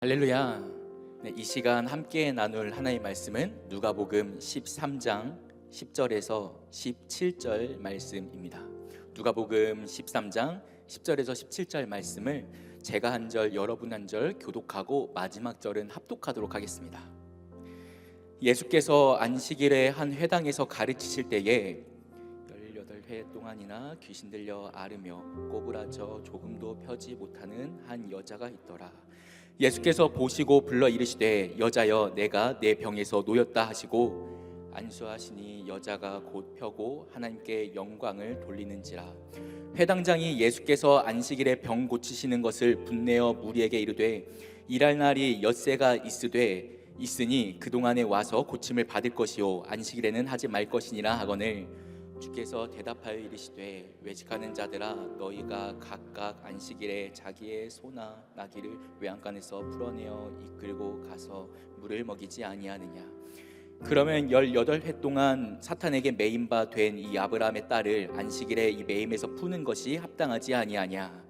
할렐루야. 네, 이 시간 함께 나눌 하나의 말씀은 누가복음 13장 10절에서 17절 말씀입니다. 누가복음 13장 10절에서 17절 말씀을 제가 한 절, 여러분 한 절 교독하고 마지막 절은 합독하도록 하겠습니다. 예수께서 안식일에 한 회당에서 가르치실 때에 18회 동안이나 귀신 들려 앓으며 꼬부라져 조금도 펴지 못하는 한 여자가 있더라. 예수께서 보시고 불러 이르시되 여자여 내가 내 병에서 놓였다 하시고 안수하시니 여자가 곧 펴고 하나님께 영광을 돌리는지라. 회당장이 예수께서 안식일에 병 고치시는 것을 분내어 무리에게 이르되 일할 날이 엿새가 있으니 그동안에 와서 고침을 받을 것이요 안식일에는 하지 말 것이니라 하거늘 주께서 대답하여 이르시되 외식하는 자들아 너희가 각각 안식일에 자기의 소나 나귀를 외양간에서 풀어내어 이끌고 가서 물을 먹이지 아니하느냐. 그러면 18회 동안 사탄에게 매임 바 된 이 아브라함의 딸을 안식일에 이 매임에서 푸는 것이 합당하지 아니하냐.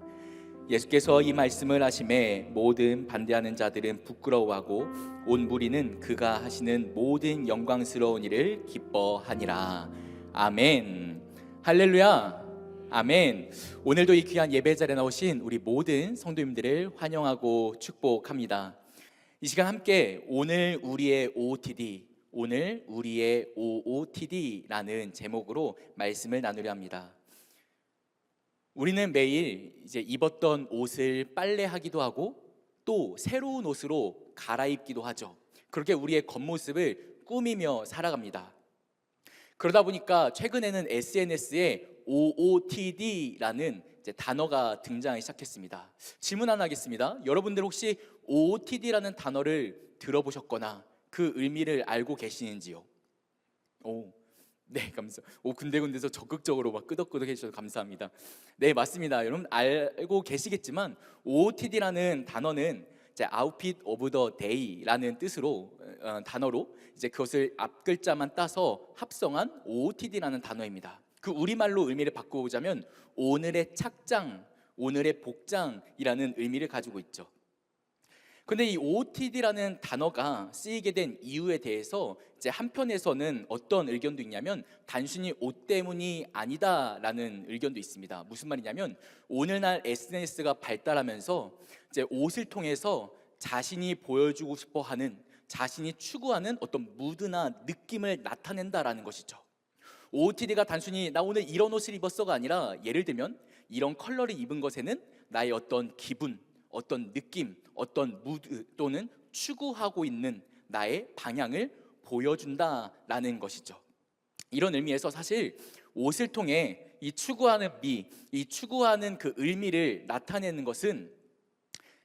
예수께서 이 말씀을 하심에 모든 반대하는 자들은 부끄러워하고 온 무리는 그가 하시는 모든 영광스러운 일을 기뻐하니라. 아멘. 할렐루야. 아멘. 오늘도 이 귀한 예배 자리에 나오신 우리 모든 성도님들을 환영하고 축복합니다. 이 시간 함께 오늘 우리의 OOTD라는 제목으로 말씀을 나누려 합니다. 우리는 매일 이제 입었던 옷을 빨래하기도 하고 또 새로운 옷으로 갈아입기도 하죠. 그렇게 우리의 겉모습을 꾸미며 살아갑니다. 그러다 보니까 최근에는 SNS에 OOTD라는 단어가 등장하기 시작했습니다. 질문 하나 하겠습니다. 여러분들 혹시 OOTD라는 단어를 들어보셨거나 그 의미를 알고 계시는지요? 네, 감사합니다. 군데군데서 적극적으로 막 끄덕끄덕 해주셔서 감사합니다. 네, 맞습니다. 여러분 알고 계시겠지만 OOTD라는 단어는 Outfit of the Day라는 뜻으로 단어로 이제 그것을 앞 글자만 따서 합성한 OOTD라는 단어입니다. 그 우리말로 의미를 바꿔보자면 오늘의 착장, 오늘의 복장이라는 의미를 가지고 있죠. 근데 이 OOTD라는 단어가 쓰이게 된 이유에 대해서 이제 한편에서는 어떤 의견도 있냐면 단순히 옷 때문이 아니다라는 의견도 있습니다. 무슨 말이냐면 오늘날 SNS가 발달하면서 이제 옷을 통해서 자신이 보여주고 싶어하는, 자신이 추구하는 어떤 무드나 느낌을 나타낸다라는 것이죠. OOTD가 단순히 나 오늘 이런 옷을 입었어가 아니라 예를 들면 이런 컬러를 입은 것에는 나의 어떤 기분, 어떤 느낌, 어떤 무드 또는 추구하고 있는 나의 방향을 보여준다라는 것이죠. 이런 의미에서 사실 옷을 통해 이 추구하는 이 추구하는 그 의미를 나타내는 것은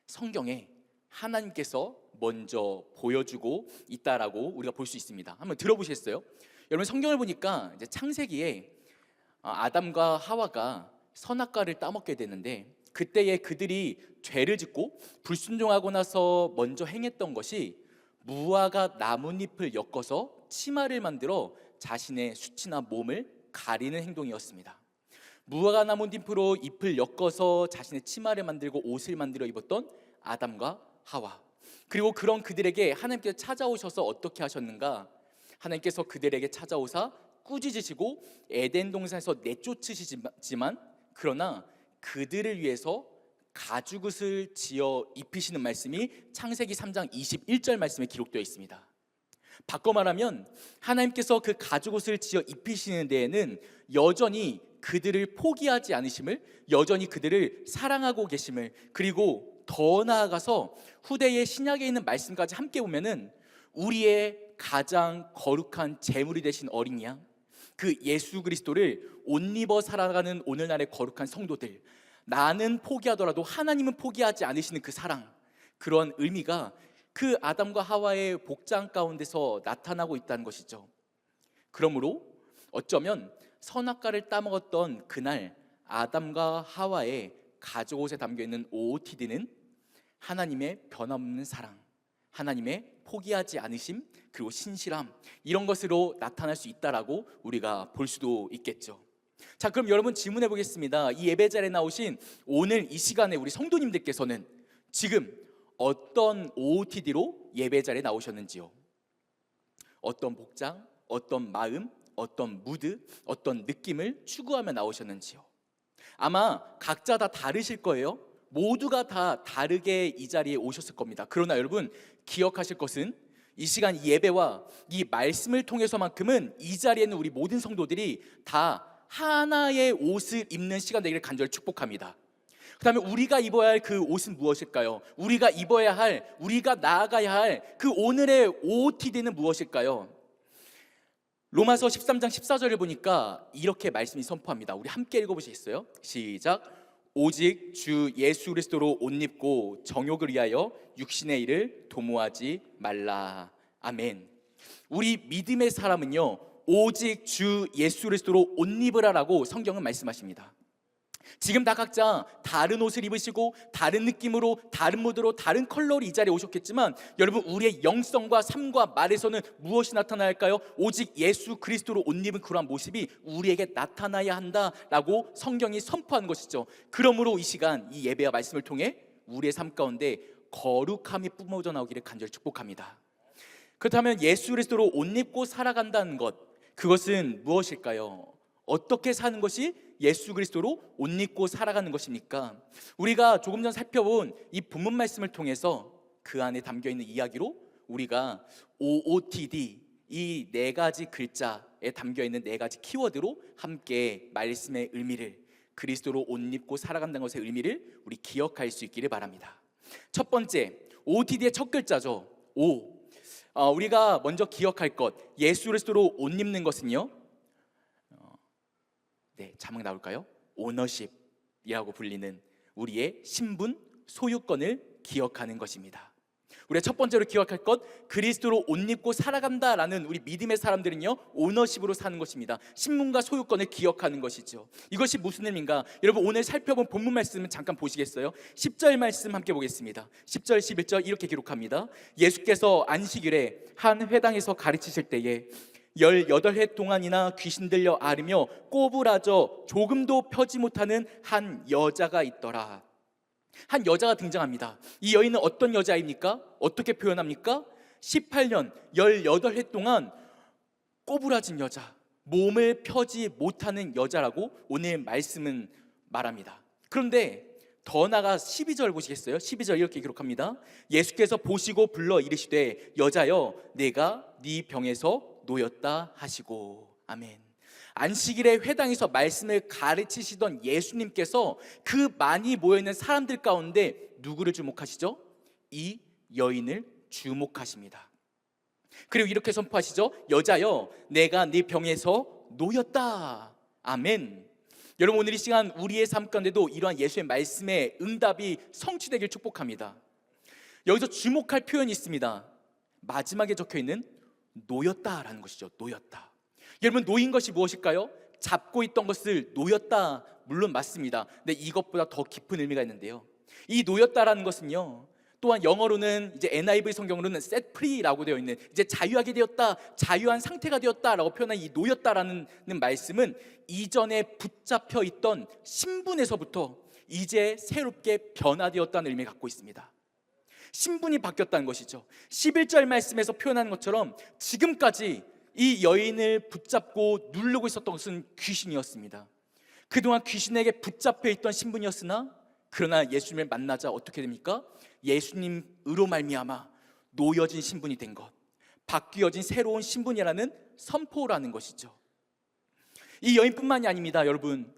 성경에 하나님께서 먼저 보여주고 있다라고 우리가 볼 수 있습니다. 한번 들어보시겠어요? 여러분 성경을 보니까 이제 창세기에 아담과 하와가 선악과를 따먹게 되는데 그때에 그들이 죄를 짓고 불순종하고 나서 먼저 행했던 것이 무화과 나뭇잎을 엮어서 치마를 만들어 자신의 수치나 몸을 가리는 행동이었습니다. 무화과 나뭇잎으로 잎을 엮어서 자신의 치마를 만들고 옷을 만들어 입었던 아담과 하와. 그리고 그런 그들에게 하나님께서 찾아오셔서 어떻게 하셨는가? 하나님께서 그들에게 찾아오사 꾸짖으시고 에덴 동산에서 내쫓으시지만 그러나 그들을 위해서 가죽옷을 지어 입히시는 말씀이 창세기 3장 21절 말씀에 기록되어 있습니다. 바꿔 말하면 하나님께서 그 가죽옷을 지어 입히시는 데에는 여전히 그들을 포기하지 않으심을, 여전히 그들을 사랑하고 계심을, 그리고 더 나아가서 후대의 신약에 있는 말씀까지 함께 보면은 우리의 가장 거룩한 제물이 되신 어린 양, 그 예수 그리스도를 옷 입어 살아가는 오늘날의 거룩한 성도들, 나는 포기하더라도 하나님은 포기하지 않으시는 그 사랑, 그런 의미가 그 아담과 하와의 복장 가운데서 나타나고 있다는 것이죠. 그러므로 어쩌면 선악과를 따먹었던 그날 아담과 하와의 가죽옷에 담겨있는 OOTD는 하나님의 변함없는 사랑, 하나님의 포기하지 않으심, 그리고 신실함, 이런 것으로 나타날 수 있다라고 우리가 볼 수도 있겠죠. 자, 그럼 여러분 질문해 보겠습니다. 이 예배 자리에 나오신 오늘 이 시간에 우리 성도님들께서는 지금 어떤 OOTD로 예배 자리에 나오셨는지요? 어떤 복장, 어떤 마음, 어떤 무드, 어떤 느낌을 추구하며 나오셨는지요? 아마 각자 다 다르실 거예요. 모두가 다 다르게 이 자리에 오셨을 겁니다. 그러나 여러분, 기억하실 것은 이 시간 이 예배와 이 말씀을 통해서만큼은 이 자리에는 우리 모든 성도들이 다 하나의 옷을 입는 시간 되기를 간절히 축복합니다. 그 다음에 우리가 입어야 할 그 옷은 무엇일까요? 우리가 입어야 할, 우리가 나아가야 할 그 오늘의 OOTD는 무엇일까요? 로마서 13장 14절을 보니까 이렇게 말씀이 선포합니다. 우리 함께 읽어보시겠어요? 시작. 오직 주 예수 그리스도로 옷 입고 정욕을 위하여 육신의 일을 도모하지 말라. 아멘. 우리 믿음의 사람은요, 오직 주 예수 그리스도로 옷 입으라라고 성경은 말씀하십니다. 지금 다 각자 다른 옷을 입으시고 다른 느낌으로, 다른 모드로, 다른 컬러로 이 자리에 오셨겠지만 여러분, 우리의 영성과 삶과 말에서는 무엇이 나타나야 할까요? 오직 예수 그리스도로 옷 입은 그러한 모습이 우리에게 나타나야 한다라고 성경이 선포하는 것이죠. 그러므로 이 시간 이 예배와 말씀을 통해 우리의 삶 가운데 거룩함이 뿜어져 나오기를 간절히 축복합니다. 그렇다면 예수 그리스도로 옷 입고 살아간다는 것, 그것은 무엇일까요? 어떻게 사는 것이 예수 그리스도로 옷 입고 살아가는 것입니까? 우리가 조금 전 살펴본 이 본문 말씀을 통해서 그 안에 담겨있는 이야기로 우리가 OOTD, 이 네 가지 글자에 담겨있는 네 가지 키워드로 함께 말씀의 의미를, 그리스도로 옷 입고 살아간다는 것의 의미를 우리 기억할 수 있기를 바랍니다. 첫 번째, OOTD의 첫 글자죠. O. 우리가 먼저 기억할 것, 예수 그리스도로 옷 입는 것은요, 자막 나올까요? 오너십이라고 불리는 우리의 신분, 소유권을 기억하는 것입니다. 우리가 첫 번째로 기억할 것, 그리스도로 옷 입고 살아간다라는 우리 믿음의 사람들은요, 오너십으로 사는 것입니다. 신분과 소유권을 기억하는 것이죠. 이것이 무슨 의미인가? 여러분, 오늘 살펴본 본문 말씀은 잠깐 보시겠어요? 10절 말씀 함께 보겠습니다. 10절 11절 이렇게 기록합니다. 예수께서 안식일에 한 회당에서 가르치실 때에 18해 동안이나 귀신 들려 앓으며 꼬부라져 조금도 펴지 못하는 한 여자가 있더라. 한 여자가 등장합니다. 이 여인은 어떤 여자입니까? 어떻게 표현합니까? 18년 18해 동안 꼬부라진 여자, 몸을 펴지 못하는 여자라고 오늘 말씀은 말합니다. 그런데 더 나아가 12절 보시겠어요? 12절 이렇게 기록합니다. 예수께서 보시고 불러 이르시되 여자여, 내가 네 병에서 놓였다 하시고. 아멘. 안식일에 회당에서 말씀을 가르치시던 예수님께서 그 많이 모여있는 사람들 가운데 누구를 주목하시죠? 이 여인을 주목하십니다. 그리고 이렇게 선포하시죠. 여자여, 내가 네 병에서 놓였다. 아멘. 여러분, 오늘 이 시간 우리의 삶 가운데도 이러한 예수의 말씀의 응답이 성취되길 축복합니다. 여기서 주목할 표현이 있습니다. 마지막에 적혀있는 놓였다라는 것이죠. 놓였다. 여러분, 놓인 것이 무엇일까요? 잡고 있던 것을 놓였다, 물론 맞습니다. 근데 이것보다 더 깊은 의미가 있는데요, 이 놓였다라는 것은요, 또한 영어로는 이제 NIV 성경으로는 set free라고 되어 있는, 이제 자유하게 되었다, 자유한 상태가 되었다라고 표현한 이 놓였다라는 말씀은 이전에 붙잡혀 있던 신분에서부터 이제 새롭게 변화되었다는 의미를 갖고 있습니다. 신분이 바뀌었다는 것이죠. 11절 말씀에서 표현하는 것처럼 지금까지 이 여인을 붙잡고 누르고 있었던 것은 귀신이었습니다. 그동안 귀신에게 붙잡혀 있던 신분이었으나 그러나 예수님을 만나자 어떻게 됩니까? 예수님으로 말미암아 놓여진 신분이 된 것, 바뀌어진 새로운 신분이라는 선포라는 것이죠. 이 여인뿐만이 아닙니다. 여러분,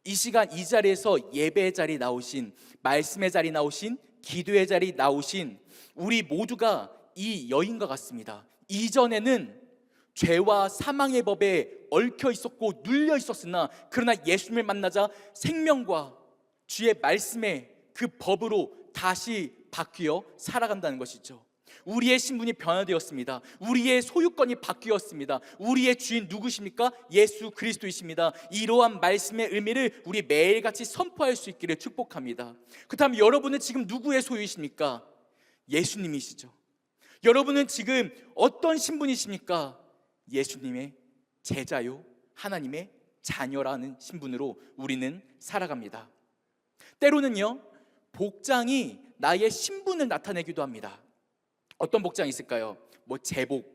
이 시간 이 자리에서 예배의 자리 나오신, 말씀의 자리 나오신, 기도의 자리 나오신 우리 모두가 이 여인과 같습니다. 이전에는 죄와 사망의 법에 얽혀 있었고 눌려 있었으나 그러나 예수님을 만나자 생명과 주의 말씀의 그 법으로 다시 바뀌어 살아간다는 것이죠. 우리의 신분이 변화되었습니다. 우리의 소유권이 바뀌었습니다. 우리의 주인 누구십니까? 예수 그리스도이십니다. 이러한 말씀의 의미를 우리 매일같이 선포할 수 있기를 축복합니다. 그렇다면 여러분은 지금 누구의 소유이십니까? 예수님이시죠. 여러분은 지금 어떤 신분이십니까? 예수님의 제자요, 하나님의 자녀라는 신분으로 우리는 살아갑니다. 때로는요, 복장이 나의 신분을 나타내기도 합니다. 어떤 복장이 있을까요? 제복,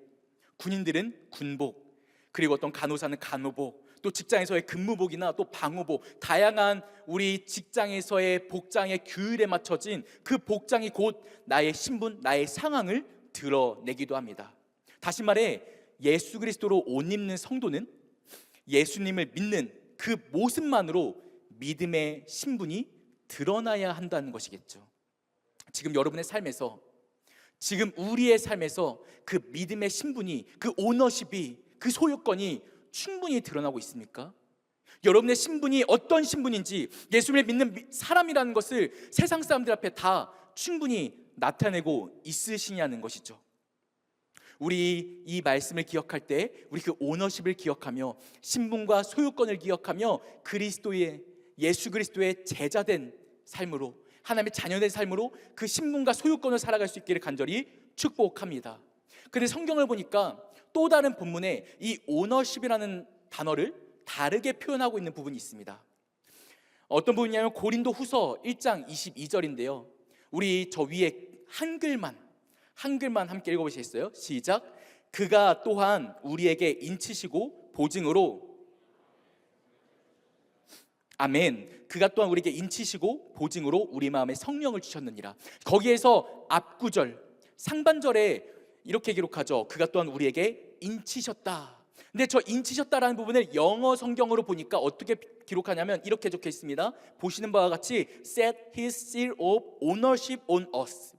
군인들은 군복, 그리고 어떤 간호사는 간호복, 또 직장에서의 근무복이나 또 방호복, 다양한 우리 직장에서의 복장의 규율에 맞춰진 그 복장이 곧 나의 신분, 나의 상황을 드러내기도 합니다. 다시 말해 예수 그리스도로 옷 입는 성도는 예수님을 믿는 그 모습만으로 믿음의 신분이 드러나야 한다는 것이겠죠. 지금 여러분의 삶에서, 지금 우리의 삶에서 그 믿음의 신분이, 그 오너십이, 그 소유권이 충분히 드러나고 있습니까? 여러분의 신분이 어떤 신분인지, 예수님을 믿는 사람이라는 것을 세상 사람들 앞에 다 충분히 나타내고 있으시냐는 것이죠. 우리 이 말씀을 기억할 때 우리 그 오너십을 기억하며 신분과 소유권을 기억하며 예수 그리스도의 제자된 삶으로, 하나님의 자녀된 삶으로 그 신분과 소유권을 살아갈 수 있기를 간절히 축복합니다. 그런데 성경을 보니까 또 다른 본문에 이 오너십이라는 단어를 다르게 표현하고 있는 부분이 있습니다. 어떤 부분이냐면 고린도 후서 1장 22절인데요 우리 저 위에 한글만 함께 읽어보시겠어요? 시작. 그가 또한 우리에게 인치시고 보증으로, 아멘. 그가 또한 우리에게 인치시고 보증으로 우리 마음에 성령을 주셨느니라. 거기에서 앞구절 상반절에 이렇게 기록하죠. 그가 또한 우리에게 인치셨다. 근데 저 인치셨다라는 부분을 영어 성경으로 보니까 어떻게 기록하냐면 이렇게 적혀 있습니다. 보시는 바와 같이 set his seal of ownership on us.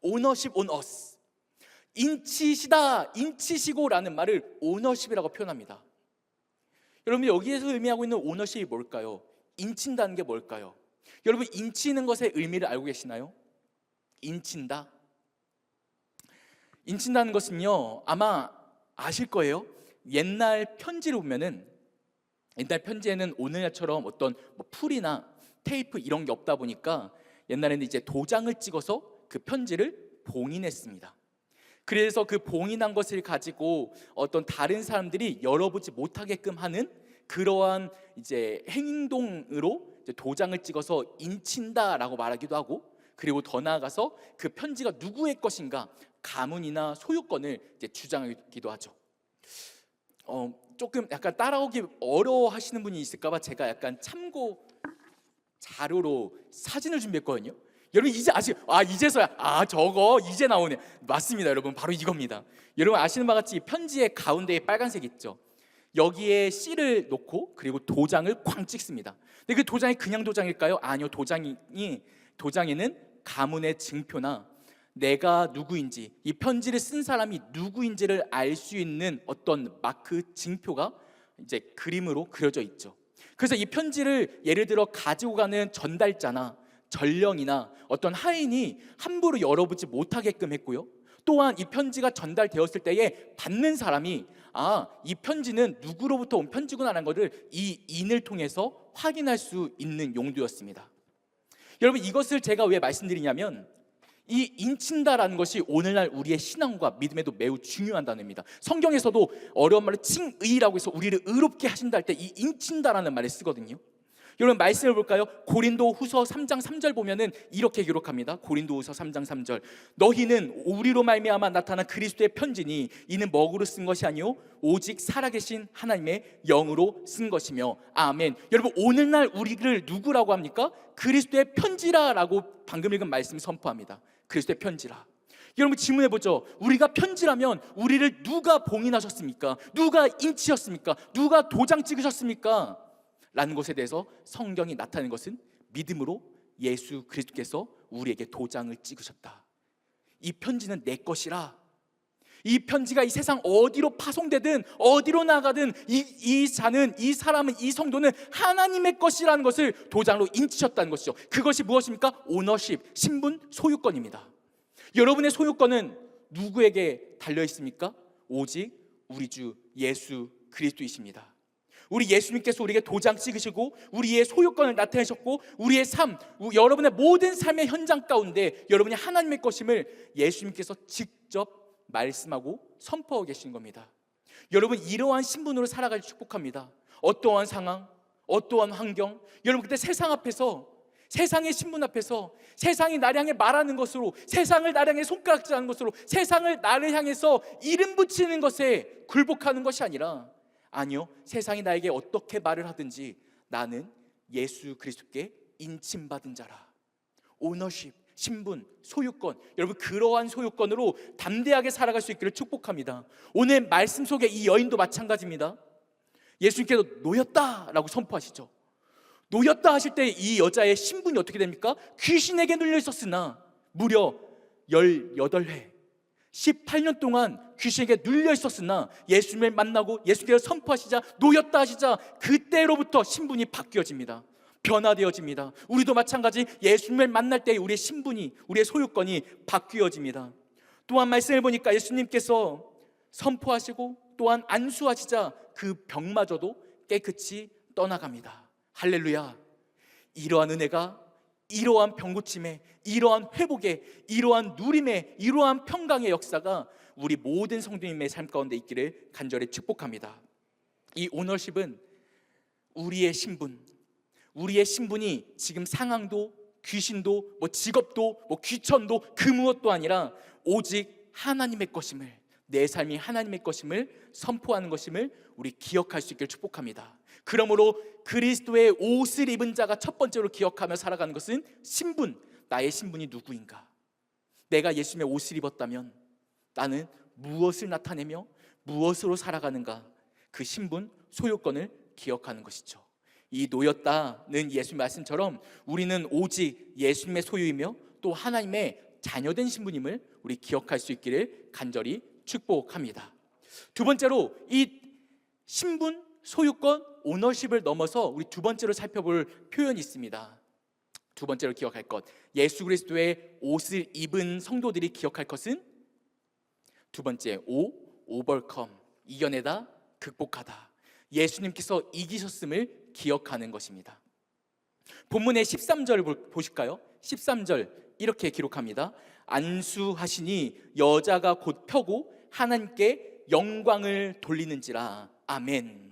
ownership on us. 인치시다, 인치시고라는 말을 ownership이라고 표현합니다. 여러분 여기에서 의미하고 있는 ownership이 뭘까요? 인친다는 게 뭘까요? 여러분 인치는 것의 의미를 알고 계시나요? 인친다. 인친다는 것은요 아마 아실 거예요. 옛날 편지를 보면은, 옛날 편지에는 오늘날처럼 어떤 풀이나 테이프 이런 게 없다 보니까 옛날에는 이제 도장을 찍어서 그 편지를 봉인했습니다. 그래서 그 봉인한 것을 가지고 어떤 다른 사람들이 열어보지 못하게끔 하는 그러한 이제 행동으로 이제 도장을 찍어서 인친다라고 말하기도 하고, 그리고 더 나아가서 그 편지가 누구의 것인가 가문이나 소유권을 이제 주장하기도 하죠. 조금 약간 따라오기 어려워하시는 분이 있을까봐 제가 약간 참고 자료로 사진을 준비했거든요. 여러분 이제 이제서야 저거 이제 나오네. 맞습니다 여러분, 바로 이겁니다. 여러분 아시는 바와 같이 편지의 가운데에 빨간색 있죠. 여기에 씨를 놓고 그리고 도장을 쾅 찍습니다. 근데 그 도장이 그냥 도장일까요? 아니요. 도장에는 가문의 증표나 내가 누구인지, 이 편지를 쓴 사람이 누구인지를 알 수 있는 어떤 마크, 증표가 이제 그림으로 그려져 있죠. 그래서 이 편지를 예를 들어 가지고 가는 전달자나 전령이나 어떤 하인이 함부로 열어보지 못하게끔 했고요. 또한 이 편지가 전달되었을 때에 받는 사람이 이 편지는 누구로부터 온 편지구나라는 것을 이 인을 통해서 확인할 수 있는 용도였습니다. 여러분 이것을 제가 왜 말씀드리냐면 이 인친다라는 것이 오늘날 우리의 신앙과 믿음에도 매우 중요한 단어입니다. 성경에서도 어려운 말로 칭의라고 해서 우리를 의롭게 하신다 할 때 이 인친다라는 말을 쓰거든요. 여러분 말씀을 볼까요? 고린도 후서 3장 3절 보면은 이렇게 기록합니다. 고린도 후서 3장 3절. 너희는 우리로 말미암아 나타난 그리스도의 편지니 이는 먹으로 쓴 것이 아니요 오직 살아계신 하나님의 영으로 쓴 것이며 아멘. 여러분 오늘날 우리를 누구라고 합니까? 그리스도의 편지라라고 방금 읽은 말씀을 선포합니다. 그리스도의 편지라. 여러분 질문해보죠. 우리가 편지라면 우리를 누가 봉인하셨습니까? 누가 인치셨습니까? 누가 도장 찍으셨습니까? 라는 것에 대해서 성경이 나타내는 것은 믿음으로 예수 그리스도께서 우리에게 도장을 찍으셨다. 이 편지는 내 것이라. 이 편지가 이 세상 어디로 파송되든 어디로 나가든 이 사람은 이 성도는 하나님의 것이라는 것을 도장으로 인치셨다는 것이죠. 그것이 무엇입니까? 오너십, 신분, 소유권입니다. 여러분의 소유권은 누구에게 달려 있습니까? 오직 우리 주 예수 그리스도이십니다. 우리 예수님께서 우리에게 도장 찍으시고 우리의 소유권을 나타내셨고 우리의 삶, 여러분의 모든 삶의 현장 가운데 여러분이 하나님의 것임을 예수님께서 직접 말씀하고 선포하고 계신 겁니다. 여러분 이러한 신분으로 살아갈 축복합니다. 어떠한 상황, 어떠한 환경, 여러분 그때 세상 앞에서 세상의 신분 앞에서 세상이 나를 향해 말하는 것으로, 세상을 나를 향해 손가락질하는 것으로, 세상을 나를 향해서 이름 붙이는 것에 굴복하는 것이 아니라, 아니요, 세상이 나에게 어떻게 말을 하든지 나는 예수 그리스도께 인침받은 자라. 오너십, 신분, 소유권, 여러분 그러한 소유권으로 담대하게 살아갈 수 있기를 축복합니다. 오늘 말씀 속에 이 여인도 마찬가지입니다. 예수님께서 놓였다라고 선포하시죠. 놓였다 하실 때 이 여자의 신분이 어떻게 됩니까? 귀신에게 눌려 있었으나 무려 18회 18년 동안 귀신에게 눌려 있었으나 예수님을 만나고 예수님께서 선포하시자, 놓였다 하시자 그때로부터 신분이 바뀌어집니다. 변화되어집니다. 우리도 마찬가지 예수님을 만날 때 우리의 신분이, 우리의 소유권이 바뀌어집니다. 또한 말씀을 보니까 예수님께서 선포하시고 또한 안수하시자 그 병마저도 깨끗이 떠나갑니다. 할렐루야. 이러한 은혜가, 이러한 병고침에, 이러한 회복에, 이러한 누림에, 이러한 평강의 역사가 우리 모든 성도님의 삶 가운데 있기를 간절히 축복합니다. 이 오너십은 우리의 신분, 우리의 신분이 지금 상황도, 귀신도, 직업도, 귀천도 그 무엇도 아니라 오직 하나님의 것임을, 내 삶이 하나님의 것임을 선포하는 것임을 우리 기억할 수 있기를 축복합니다. 그러므로 그리스도의 옷을 입은 자가 첫 번째로 기억하며 살아가는 것은 신분, 나의 신분이 누구인가? 내가 예수님의 옷을 입었다면 나는 무엇을 나타내며 무엇으로 살아가는가? 그 신분, 소유권을 기억하는 것이죠. 이 놓였다는 예수님 말씀처럼 우리는 오직 예수님의 소유이며 또 하나님의 자녀된 신분임을 우리 기억할 수 있기를 간절히 축복합니다. 두 번째로 이 신분, 소유권, 오너십을 넘어서 우리 두 번째로 살펴볼 표현이 있습니다. 두 번째로 기억할 것, 예수 그리스도의 옷을 입은 성도들이 기억할 것은 두 번째, 오버컴, 이겨내다, 극복하다. 예수님께서 이기셨음을 기억하는 것입니다. 본문의 13절 보실까요? 13절 이렇게 기록합니다. 안수하시니 여자가 곧 펴고 하나님께 영광을 돌리는지라. 아멘.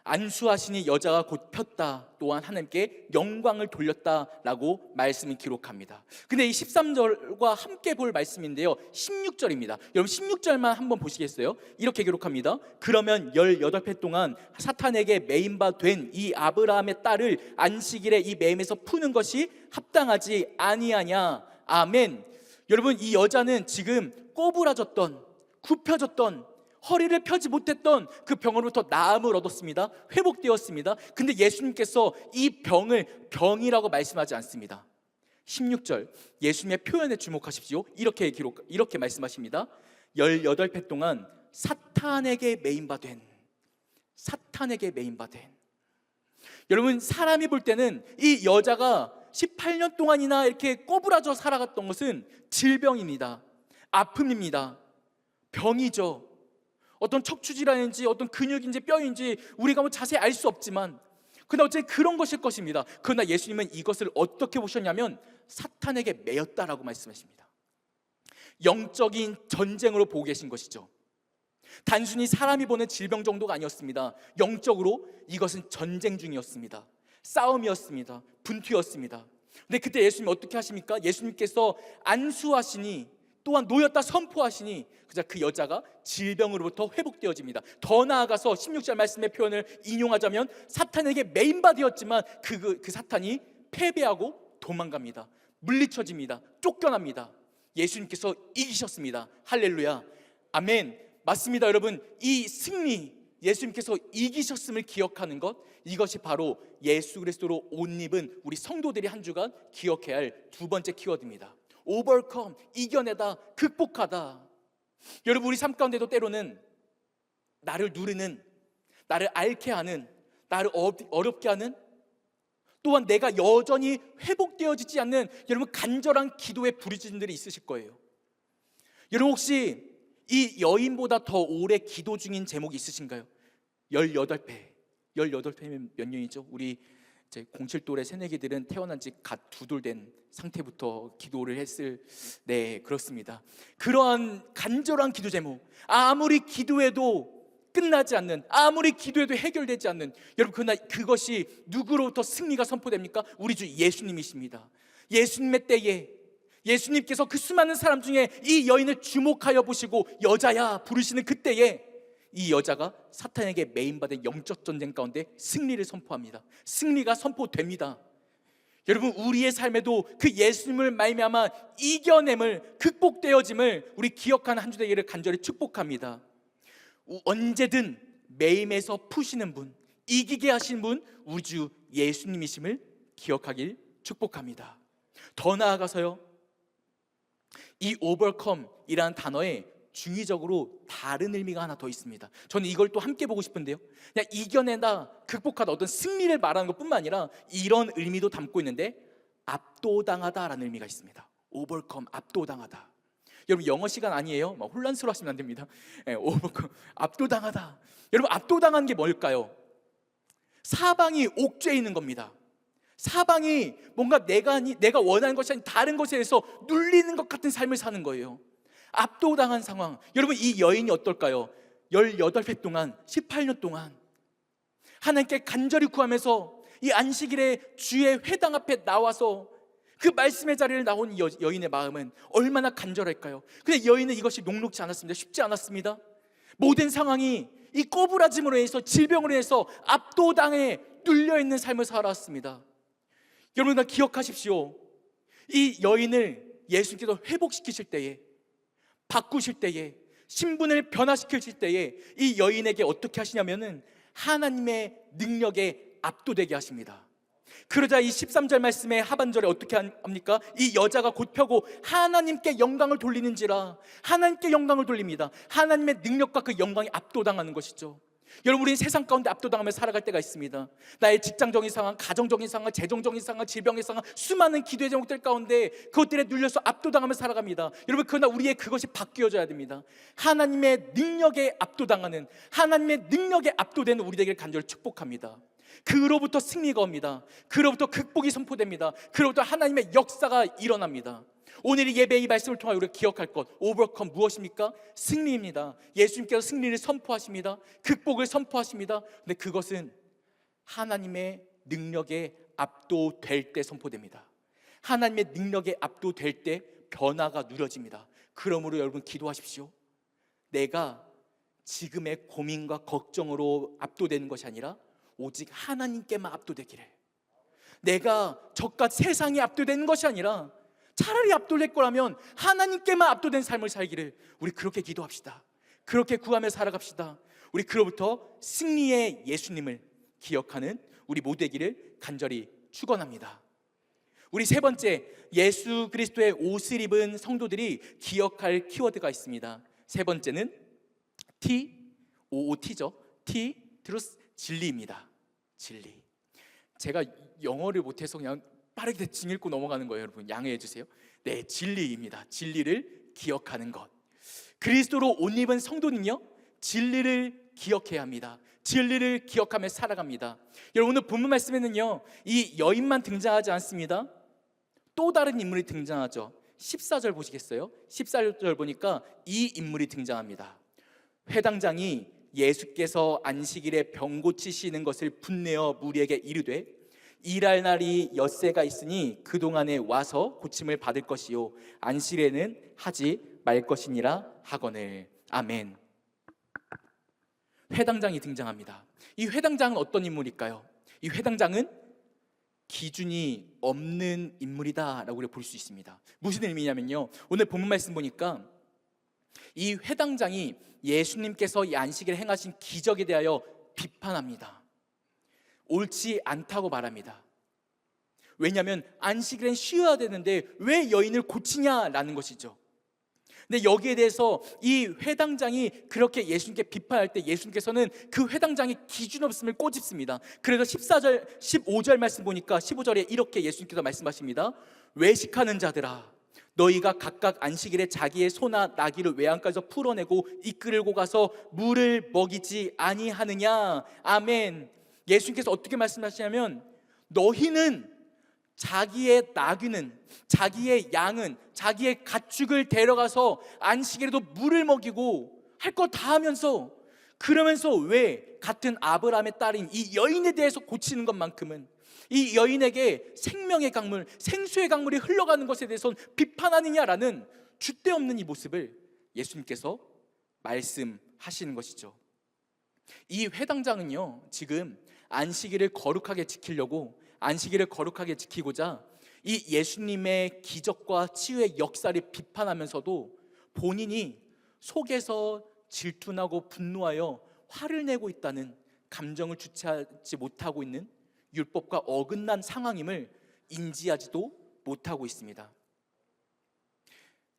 안수하시니 여자가 곧 폈다, 또한 하나님께 영광을 돌렸다라고 말씀을 기록합니다. 근데 이 13절과 함께 볼 말씀인데요, 16절입니다. 여러분 16절만 한번 보시겠어요? 이렇게 기록합니다. 그러면 18회 동안 사탄에게 매인바 된 이 아브라함의 딸을 안식일에 이 매임에서 푸는 것이 합당하지 아니하냐. 아멘. 여러분 이 여자는 지금 꼬부라졌던, 굽혀졌던, 허리를 펴지 못했던 그 병으로부터 나음을 얻었습니다. 회복되었습니다. 근데 예수님께서 이 병을 병이라고 말씀하지 않습니다. 16절 예수님의 표현에 주목하십시오. 이렇게 말씀하십니다. 18회 동안 사탄에게 매인바된, 사탄에게 매인바된. 여러분 사람이 볼 때는 이 여자가 18년 동안이나 이렇게 꼬부라져 살아갔던 것은 질병입니다. 아픔입니다. 병이죠. 어떤 척추질환인지 어떤 근육인지 뼈인지 우리가 자세히 알 수 없지만, 그러나 어쨌든 그런 것일 것입니다. 그러나 예수님은 이것을 어떻게 보셨냐면 사탄에게 매였다라고 말씀하십니다. 영적인 전쟁으로 보고 계신 것이죠. 단순히 사람이 보는 질병 정도가 아니었습니다. 영적으로 이것은 전쟁 중이었습니다. 싸움이었습니다. 분투였습니다. 근데 그때 예수님이 어떻게 하십니까? 예수님께서 안수하시니, 또한 놓였다 선포하시니 그 여자가 질병으로부터 회복되어집니다. 더 나아가서 16절 말씀의 표현을 인용하자면 사탄에게 매인바되었지만 그 사탄이 패배하고 도망갑니다. 물리쳐집니다. 쫓겨납니다. 예수님께서 이기셨습니다. 할렐루야. 아멘. 맞습니다. 여러분 이 승리, 예수님께서 이기셨음을 기억하는 것, 이것이 바로 예수 그리스도로 옷 입은 우리 성도들이 한 주간 기억해야 할 두 번째 키워드입니다. 오버컴, 이겨내다, 극복하다. 여러분 우리 삶 가운데도 때로는 나를 누르는, 나를 앓게 하는, 나를 어렵게 하는, 또한 내가 여전히 회복되어지지 않는 여러분 간절한 기도의 부르짖음들이 있으실 거예요. 여러분 혹시 이 여인보다 더 오래 기도 중인 제목이 있으신가요? 18회. 18회면 몇 년이죠? 우리 이제 07돌의 새내기들은 태어난 지 갓 2돌 된 상태부터 기도를 했을, 네 그렇습니다. 그러한 간절한 기도 제목, 아무리 기도해도 끝나지 않는, 아무리 기도해도 해결되지 않는, 여러분 그러나 그것이 누구로부터 승리가 선포됩니까? 우리 주 예수님이십니다. 예수님의 때에 예수님께서 그 수많은 사람 중에 이 여인을 주목하여 보시고 여자야 부르시는 그때에 이 여자가 사탄에게 매인받은 영적 전쟁 가운데 승리를 선포합니다. 승리가 선포됩니다. 여러분 우리의 삶에도 그 예수님을 말미암아 이겨냄을, 극복되어짐을 우리 기억하는 한 주 되기를 간절히 축복합니다. 언제든 매임에서 푸시는 분, 이기게 하시는 분, 우리 주 예수님이심을 기억하길 축복합니다. 더 나아가서요, 이 overcome이라는 단어에 중의적으로 다른 의미가 하나 더 있습니다. 저는 이걸 또 함께 보고 싶은데요, 그냥 이겨내다, 극복하다, 어떤 승리를 말하는 것뿐만 아니라 이런 의미도 담고 있는데 압도당하다라는 의미가 있습니다. overcome, 압도당하다. 여러분 영어 시간 아니에요? 막 혼란스러워하시면 안 됩니다. overcome, 압도당하다. 여러분 압도당한 게 뭘까요? 사방이 옥죄 있는 겁니다. 사방이 뭔가 내가 원하는 것이 아닌 다른 것에 대해서 눌리는 것 같은 삶을 사는 거예요. 압도당한 상황. 여러분 이 여인이 어떨까요? 18회 동안, 18년 동안 하나님께 간절히 구하면서 이 안식일에 주의 회당 앞에 나와서 그 말씀의 자리를 나온 여인의 마음은 얼마나 간절할까요? 근데 여인은 이것이 녹록지 않았습니다. 쉽지 않았습니다. 모든 상황이 이 꼬부라짐으로 인해서, 질병으로 인해서 압도당에 눌려있는 삶을 살아왔습니다. 여러분 기억하십시오. 이 여인을 예수님께서 회복시키실 때에, 바꾸실 때에, 신분을 변화시키실 때에 이 여인에게 어떻게 하시냐면은 하나님의 능력에 압도되게 하십니다. 그러자 이 13절 말씀의 하반절에 어떻게 합니까? 이 여자가 곧 펴고 하나님께 영광을 돌리는지라. 하나님께 영광을 돌립니다. 하나님의 능력과 그 영광이 압도당하는 것이죠. 여러분 우리는 세상 가운데 압도당하며 살아갈 때가 있습니다. 나의 직장적인 상황, 가정적인 상황, 재정적인 상황, 질병의 상황, 수많은 기도의 제목들 가운데 그것들에 눌려서 압도당하며 살아갑니다. 여러분 그러나 우리의 그것이 바뀌어져야 됩니다. 하나님의 능력에 압도당하는, 하나님의 능력에 압도되는 우리 되기를 간절히 축복합니다. 그로부터 승리가 옵니다. 그로부터 극복이 선포됩니다. 그로부터 하나님의 역사가 일어납니다. 오늘 이 예배 이 말씀을 통하여 우리가 기억할 것, 오버컴 무엇입니까? 승리입니다. 예수님께서 승리를 선포하십니다. 극복을 선포하십니다. 근데 그것은 하나님의 능력에 압도될 때 선포됩니다. 하나님의 능력에 압도될 때 변화가 누려집니다. 그러므로 여러분 기도하십시오. 내가 지금의 고민과 걱정으로 압도되는 것이 아니라 오직 하나님께만 압도되기를, 내가 적과 세상에 압도되는 것이 아니라 차라리 압도될 거라면 하나님께만 압도된 삶을 살기를 우리 그렇게 기도합시다. 그렇게 구하며 살아갑시다. 우리 그로부터 승리의 예수님을 기억하는 우리 모두 되기를 간절히 축원합니다. 우리 세 번째, 예수 그리스도의 옷을 입은 성도들이 기억할 키워드가 있습니다. 세 번째는 TOOT죠. T, 트루스, 진리입니다. 진리. 제가 영어를 못해서 그냥 빠르게 대충 읽고 넘어가는 거예요. 여러분 양해해 주세요. 네, 진리입니다. 진리를 기억하는 것. 그리스도로 옷 입은 성도는요, 진리를 기억해야 합니다. 진리를 기억하며 살아갑니다. 여러분 오늘 본문 말씀에는요, 이 여인만 등장하지 않습니다. 또 다른 인물이 등장하죠. 14절 보시겠어요? 14절 보니까 이 인물이 등장합니다. 회당장이 예수께서 안식일에 병 고치시는 것을 분내어 무리에게 이르되 일할 날이 엿새가 있으니 그동안에 와서 고침을 받을 것이요 안식일에는 하지 말 것이니라 하거늘. 아멘. 회당장이 등장합니다. 이 회당장은 어떤 인물일까요? 이 회당장은 기준이 없는 인물이다라고 우리가 볼 수 있습니다. 무슨 의미냐면요, 오늘 본문 말씀 보니까 이 회당장이 예수님께서 이 안식일에 행하신 기적에 대하여 비판합니다. 옳지 않다고 말합니다. 왜냐하면 안식일엔 쉬어야 되는데 왜 여인을 고치냐라는 것이죠. 근데 여기에 대해서 이 회당장이 그렇게 예수님께 비판할 때 예수님께서는 그 회당장이 기준 없음을 꼬집습니다. 그래서 14절, 15절 말씀 보니까 15절에 이렇게 예수님께서 말씀하십니다. 외식하는 자들아, 너희가 각각 안식일에 자기의 소나 나귀를 외양간에서 풀어내고 이끌고 가서 물을 먹이지 아니하느냐. 아멘. 예수님께서 어떻게 말씀하시냐면 너희는 자기의 나귀는, 자기의 양은, 자기의 가축을 데려가서 안식일에도 물을 먹이고 할 거 다 하면서 그러면서 왜 같은 아브라함의 딸인 이 여인에 대해서 고치는 것만큼은 이 여인에게 생명의 강물, 생수의 강물이 흘러가는 것에 대해서는 비판하느냐라는 줏대 없는 이 모습을 예수님께서 말씀하시는 것이죠. 이 회당장은요, 지금 안식일을 거룩하게 지키려고, 안식일을 거룩하게 지키고자 이 예수님의 기적과 치유의 역사를 비판하면서도 본인이 속에서 질투나고 분노하여 화를 내고 있다는 감정을 주체하지 못하고 있는 율법과 어긋난 상황임을 인지하지도 못하고 있습니다.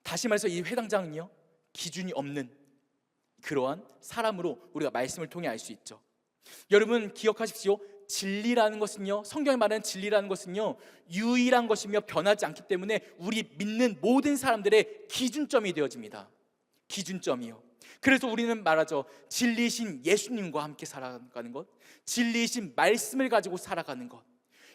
다시 말해서 이 회당장은요, 기준이 없는 그러한 사람으로 우리가 말씀을 통해 알 수 있죠. 여러분 기억하십시오. 진리라는 것은요, 성경이 말하는 진리라는 것은요, 유일한 것이며 변하지 않기 때문에 우리 믿는 모든 사람들의 기준점이 되어집니다. 기준점이요. 그래서 우리는 말하죠. 진리이신 예수님과 함께 살아가는 것, 진리이신 말씀을 가지고 살아가는 것.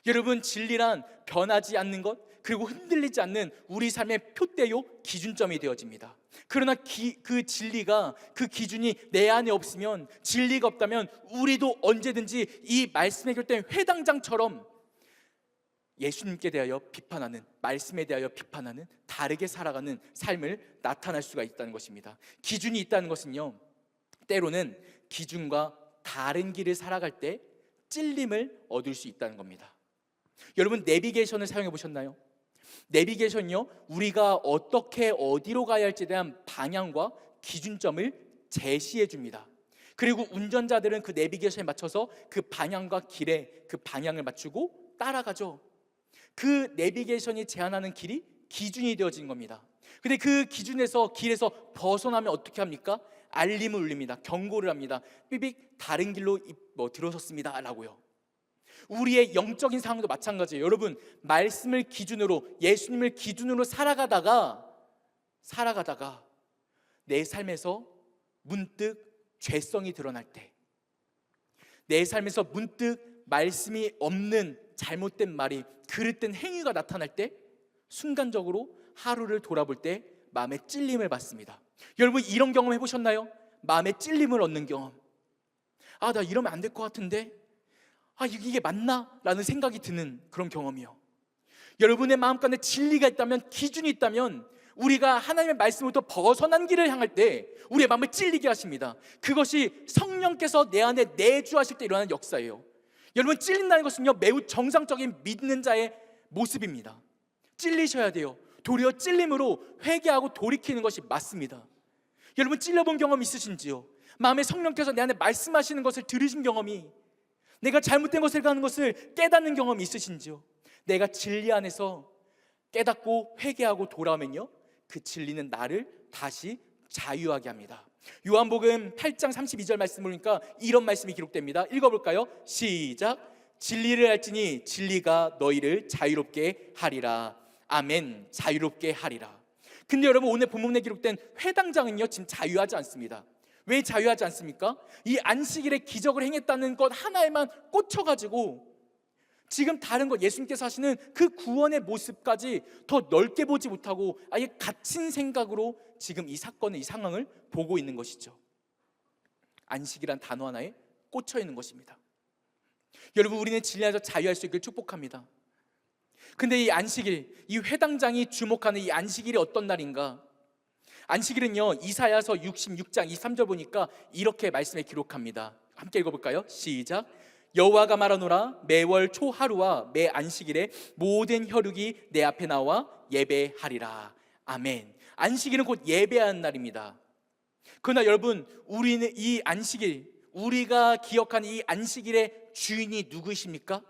여러분, 진리란 변하지 않는 것, 그리고 흔들리지 않는 우리 삶의 표대요, 기준점이 되어집니다. 그러나 그 진리가, 그 기준이 내 안에 없으면, 진리가 없다면 우리도 언제든지 이 말씀에 결된 회당장처럼 예수님께 대하여 비판하는, 말씀에 대하여 비판하는, 다르게 살아가는 삶을 나타날 수가 있다는 것입니다. 기준이 있다는 것은요, 때로는 기준과 다른 길을 살아갈 때 찔림을 얻을 수 있다는 겁니다. 여러분, 내비게이션을 사용해 보셨나요? 내비게이션은요, 우리가 어떻게 어디로 가야 할지에 대한 방향과 기준점을 제시해 줍니다. 그리고 운전자들은 그 내비게이션에 맞춰서 그 방향과 길에 그 방향을 맞추고 따라가죠. 그 내비게이션이 제안하는 길이 기준이 되어진 겁니다. 근데 그 기준에서, 길에서 벗어나면 어떻게 합니까? 알림을 울립니다. 경고를 합니다. 삐빅, 다른 길로 들어섰습니다 라고요. 우리의 영적인 상황도 마찬가지예요. 여러분, 말씀을 기준으로, 예수님을 기준으로 살아가다가 내 삶에서 문득 죄성이 드러날 때, 내 삶에서 문득 말씀이 없는 잘못된 말이, 그릇된 행위가 나타날 때, 순간적으로 하루를 돌아볼 때 마음에 찔림을 받습니다. 여러분, 이런 경험 해보셨나요? 마음에 찔림을 얻는 경험. 아, 나 이러면 안 될 것 같은데, 아, 이게 맞나? 라는 생각이 드는 그런 경험이요. 여러분의 마음 가운데 진리가 있다면, 기준이 있다면, 우리가 하나님의 말씀으로부터 벗어난 길을 향할 때 우리의 마음을 찔리게 하십니다. 그것이 성령께서 내 안에 내주하실 때 일어나는 역사예요. 여러분, 찔린다는 것은요, 매우 정상적인 믿는 자의 모습입니다. 찔리셔야 돼요. 도리어 찔림으로 회개하고 돌이키는 것이 맞습니다. 여러분, 찔려본 경험 있으신지요? 마음에 성령께서 내 안에 말씀하시는 것을 들으신 경험이, 내가 잘못된 것을 가는 것을 깨닫는 경험이 있으신지요? 내가 진리 안에서 깨닫고 회개하고 돌아오면요, 그 진리는 나를 다시 자유하게 합니다. 요한복음 8장 32절 말씀 보니까 이런 말씀이 기록됩니다. 읽어볼까요? 시작. 진리를 알지니 진리가 너희를 자유롭게 하리라. 아멘. 자유롭게 하리라. 근데 여러분, 오늘 본문에 기록된 회당장은요, 지금 자유하지 않습니다. 왜 자유하지 않습니까? 이 안식일에 기적을 행했다는 것 하나에만 꽂혀가지고 지금 다른 것, 예수님께서 하시는 그 구원의 모습까지 더 넓게 보지 못하고 아예 갇힌 생각으로 지금 이 사건의 이 상황을 보고 있는 것이죠. 안식이란 단어 하나에 꽂혀 있는 것입니다. 여러분, 우리는 진리 안에서 자유할 수 있기를 축복합니다. 근데 이 안식일, 이 회당장이 주목하는 이 안식일이 어떤 날인가? 안식일은요, 이사야서 66장 23절 보니까 이렇게 말씀에 기록합니다. 함께 읽어볼까요? 시작. 여호와가 말하노라. 매월 초하루와 매 안식일에 모든 혈육이 내 앞에 나와 예배하리라. 아멘. 안식일은 곧 예배하는 날입니다. 그러나 여러분, 우리는 이 안식일, 우리가 기억하는 이 안식일의 주인이 누구이십니까?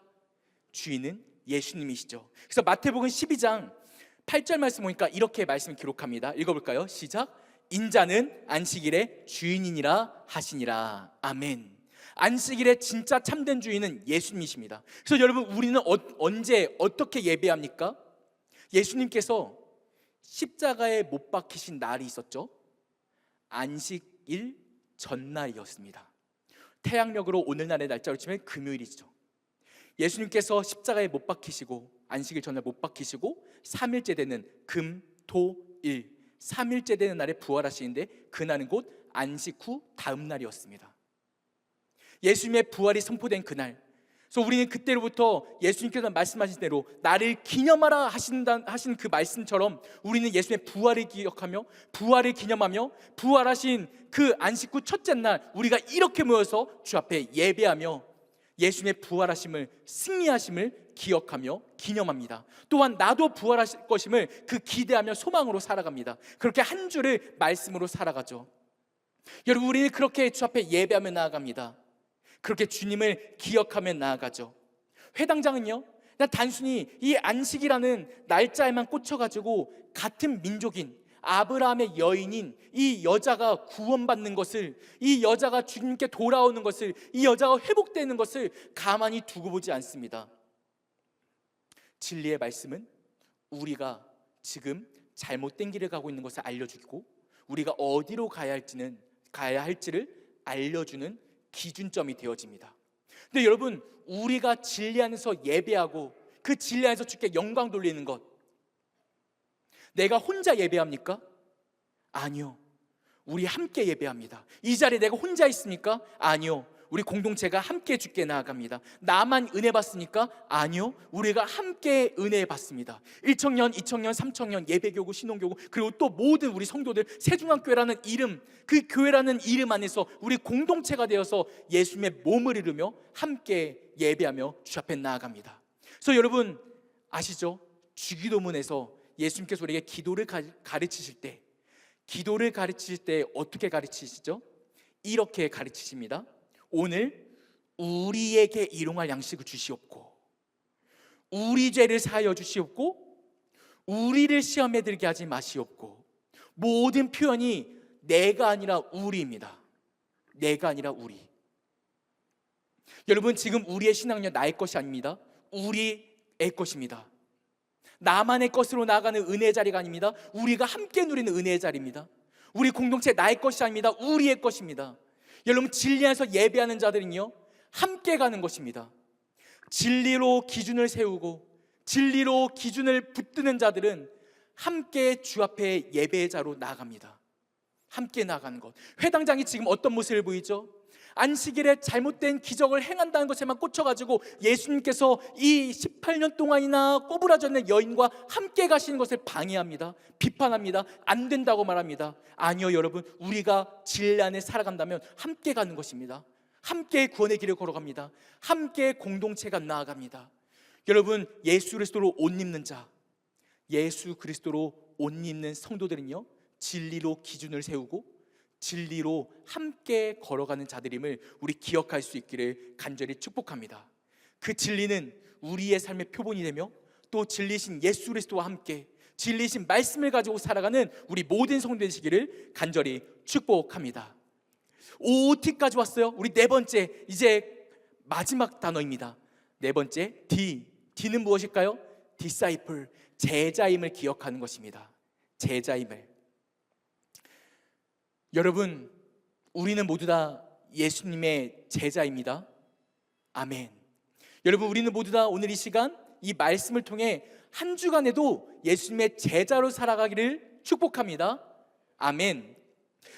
주인은 예수님이시죠. 그래서 마태복음 12장 8절 말씀 보니까 이렇게 말씀 기록합니다. 읽어볼까요? 시작. 인자는 안식일의 주인이니라 하시니라. 아멘. 안식일의 진짜 참된 주인은 예수님이십니다. 그래서 여러분, 우리는 언제 어떻게 예배합니까? 예수님께서 십자가에 못 박히신 날이 있었죠. 안식일 전날이었습니다. 태양력으로 오늘날의 날짜로 치면 금요일이죠. 예수님께서 십자가에 못 박히시고 안식일 전날 못 박히시고 3일째 되는 금, 토, 일, 3일째 되는 날에 부활하시는데, 그날은 곧 안식 후 다음 날이었습니다. 예수님의 부활이 선포된 그날, 그래서 우리는 그때로부터 예수님께서 말씀하신 대로 나를 기념하라 하신 그 말씀처럼 우리는 예수님의 부활을 기억하며 부활을 기념하며 부활하신 그 안식 후 첫째 날 우리가 이렇게 모여서 주 앞에 예배하며 예수님의 부활하심을, 승리하심을 기억하며 기념합니다. 또한 나도 부활하실 것임을 그 기대하며 소망으로 살아갑니다. 그렇게 한 주를 말씀으로 살아가죠. 여러분, 우리는 그렇게 주 앞에 예배하며 나아갑니다. 그렇게 주님을 기억하며 나아가죠. 회당장은요, 그냥 단순히 이 안식이라는 날짜에만 꽂혀가지고 같은 민족인 아브라함의 여인인 이 여자가 구원받는 것을, 이 여자가 주님께 돌아오는 것을, 이 여자가 회복되는 것을 가만히 두고 보지 않습니다. 진리의 말씀은 우리가 지금 잘못된 길을 가고 있는 것을 알려주고 우리가 어디로 가야 할지를 알려주는 기준점이 되어집니다. 근데 여러분, 우리가 진리 안에서 예배하고 그 진리 안에서 주께 영광 돌리는 것, 내가 혼자 예배합니까? 아니요. 우리 함께 예배합니다. 이 자리에 내가 혼자 있습니까? 아니요. 우리 공동체가 함께 주께 나아갑니다. 나만 은혜 받습니까? 아니요. 우리가 함께 은혜 받습니다. 1청년, 2청년, 3청년, 예배교구, 신혼교구, 그리고 또 모든 우리 성도들, 세중앙교회라는 이름, 그 교회라는 이름 안에서 우리 공동체가 되어서 예수님의 몸을 이루며 함께 예배하며 주 앞에 나아갑니다. 그래서 여러분 아시죠? 주기도문에서 예수님께서 우리에게 기도를 가르치실 때 어떻게 가르치시죠? 이렇게 가르치십니다. 오늘 우리에게 일용할 양식을 주시옵고 우리 죄를 사하여 주시옵고 우리를 시험에 들게 하지 마시옵고. 모든 표현이 내가 아니라 우리입니다. 내가 아니라 우리. 여러분, 지금 우리의 신앙은요, 나의 것이 아닙니다. 우리의 것입니다. 나만의 것으로 나아가는 은혜의 자리가 아닙니다. 우리가 함께 누리는 은혜의 자리입니다. 우리 공동체 나의 것이 아닙니다. 우리의 것입니다. 여러분, 진리 안에서 예배하는 자들은요, 함께 가는 것입니다. 진리로 기준을 세우고 진리로 기준을 붙드는 자들은 함께 주 앞에 예배의 자로 나아갑니다. 함께 나아가는 것. 회당장이 지금 어떤 모습을 보이죠? 안식일에 잘못된 기적을 행한다는 것에만 꽂혀가지고 예수님께서 이 18년 동안이나 꼬부라졌는 여인과 함께 가시는 것을 방해합니다. 비판합니다. 안 된다고 말합니다. 아니요, 여러분, 우리가 진리 안에 살아간다면 함께 가는 것입니다. 함께 구원의 길을 걸어갑니다. 함께 공동체가 나아갑니다. 여러분, 예수 그리스도로 옷 입는 자, 예수 그리스도로 옷 입는 성도들은요, 진리로 기준을 세우고 진리로 함께 걸어가는 자들임을 우리 기억할 수 있기를 간절히 축복합니다. 그 진리는 우리의 삶의 표본이 되며 또 진리신 예수 그리스도와 함께 진리신 말씀을 가지고 살아가는 우리 모든 성도 되시기를 간절히 축복합니다. OT까지 왔어요. 우리 네 번째, 이제 마지막 단어입니다. 네 번째, D는 무엇일까요? Disciple, 제자임을 기억하는 것입니다. 제자임을. 여러분, 우리는 모두 다 예수님의 제자입니다. 아멘. 여러분, 우리는 모두 다 오늘 이 시간 이 말씀을 통해 한 주간에도 예수님의 제자로 살아가기를 축복합니다. 아멘.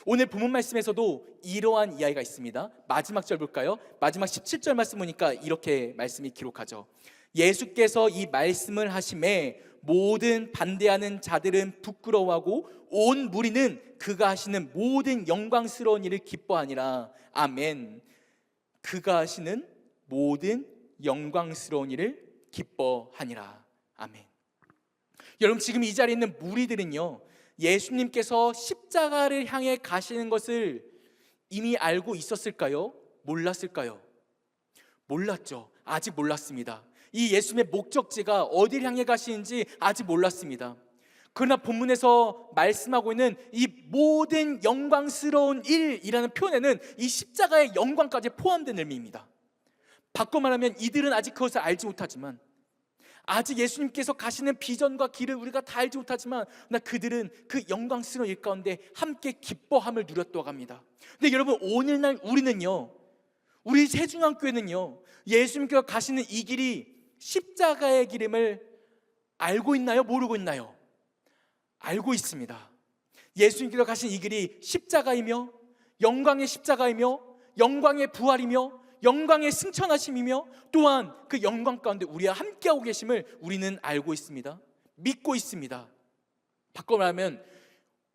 오늘 본문 말씀에서도 이러한 이야기가 있습니다. 마지막 절 볼까요? 마지막 17절 말씀 보니까 이렇게 말씀이 기록하죠. 예수께서 이 말씀을 하심에 모든 반대하는 자들은 부끄러워하고 온 무리는 그가 하시는 모든 영광스러운 일을 기뻐하니라. 아멘. 그가 하시는 모든 영광스러운 일을 기뻐하니라. 아멘. 여러분, 지금 이 자리에 있는 무리들은요, 예수님께서 십자가를 향해 가시는 것을 이미 알고 있었을까요? 몰랐을까요? 몰랐죠. 아직 몰랐습니다. 이 예수님의 목적지가 어디를 향해 가시는지 아직 몰랐습니다. 그러나 본문에서 말씀하고 있는 이 모든 영광스러운 일이라는 표현에는 이 십자가의 영광까지 포함된 의미입니다. 바꿔 말하면 이들은 아직 그것을 알지 못하지만, 아직 예수님께서 가시는 비전과 길을 우리가 다 알지 못하지만, 그들은 그 영광스러운 일 가운데 함께 기뻐함을 누렸다고 합니다. 근데 여러분, 오늘날 우리는요, 우리 세중앙교회는요, 예수님께서 가시는 이 길이 십자가의 길임을 알고 있나요? 모르고 있나요? 알고 있습니다. 예수님께서 가신 이 길이 십자가이며 영광의 십자가이며 영광의 부활이며 영광의 승천하심이며 또한 그 영광 가운데 우리와 함께하고 계심을 우리는 알고 있습니다. 믿고 있습니다. 바꿔 말하면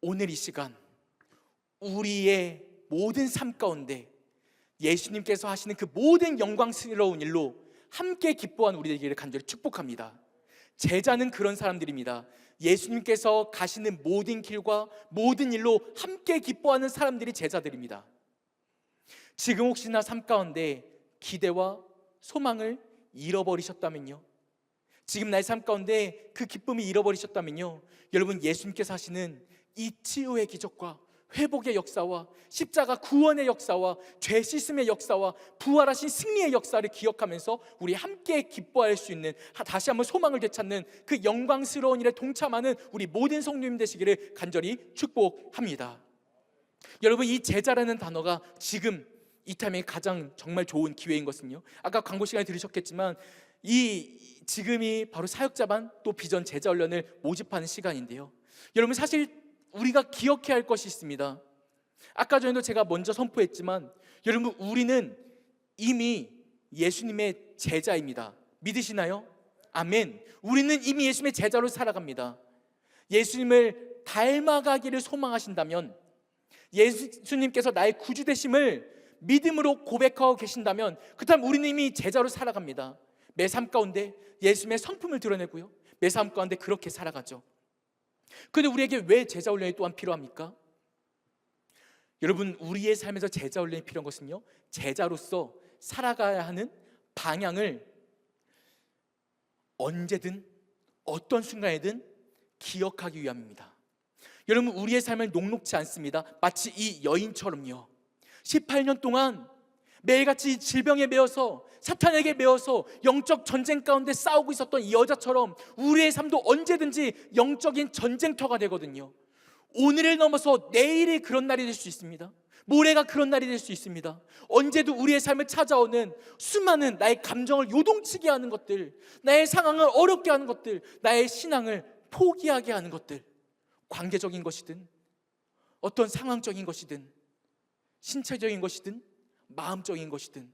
오늘 이 시간 우리의 모든 삶 가운데 예수님께서 하시는 그 모든 영광스러운 일로 함께 기뻐하는 우리 되기를 간절히 축복합니다. 제자는 그런 사람들입니다. 예수님께서 가시는 모든 길과 모든 일로 함께 기뻐하는 사람들이 제자들입니다. 지금 혹시나 삶 가운데 기대와 소망을 잃어버리셨다면요, 지금 나의 삶 가운데 그 기쁨을 잃어버리셨다면요, 여러분 예수님께서 하시는 이 치유의 기적과 회복의 역사와 십자가 구원의 역사와 죄 씻음의 역사와 부활하신 승리의 역사를 기억하면서 우리 함께 기뻐할 수 있는, 다시 한번 소망을 되찾는 그 영광스러운 일에 동참하는 우리 모든 성도님 되시기를 간절히 축복합니다. 여러분, 이 제자라는 단어가 지금 이 타임에 가장 정말 좋은 기회인 것은요, 아까 광고 시간에 들으셨겠지만 지금이 바로 사역자반 또 비전 제자 훈련을 모집하는 시간인데요, 여러분 사실 우리가 기억해야 할 것이 있습니다. 아까 전에도 제가 먼저 선포했지만 여러분, 우리는 이미 예수님의 제자입니다. 믿으시나요? 아멘. 우리는 이미 예수님의 제자로 살아갑니다. 예수님을 닮아가기를 소망하신다면, 예수님께서 나의 구주 되심을 믿음으로 고백하고 계신다면, 그렇다면 우리는 이미 제자로 살아갑니다. 매 삶 가운데 예수님의 성품을 드러내고요, 매 삶 가운데 그렇게 살아가죠. 그런데 우리에게 왜 제자 훈련이 또한 필요합니까? 여러분, 우리의 삶에서 제자 훈련이 필요한 것은요, 제자로서 살아가야 하는 방향을 언제든 어떤 순간에든 기억하기 위함입니다. 여러분, 우리의 삶은 녹록지 않습니다. 마치 이 여인처럼요, 18년 동안 매일같이 질병에 매여서 사탄에게 매여서 영적 전쟁 가운데 싸우고 있었던 이 여자처럼 우리의 삶도 언제든지 영적인 전쟁터가 되거든요. 오늘을 넘어서 내일이 그런 날이 될 수 있습니다. 모레가 그런 날이 될 수 있습니다. 언제도 우리의 삶을 찾아오는 수많은 나의 감정을 요동치게 하는 것들, 나의 상황을 어렵게 하는 것들, 나의 신앙을 포기하게 하는 것들, 관계적인 것이든 어떤 상황적인 것이든 신체적인 것이든 마음적인 것이든,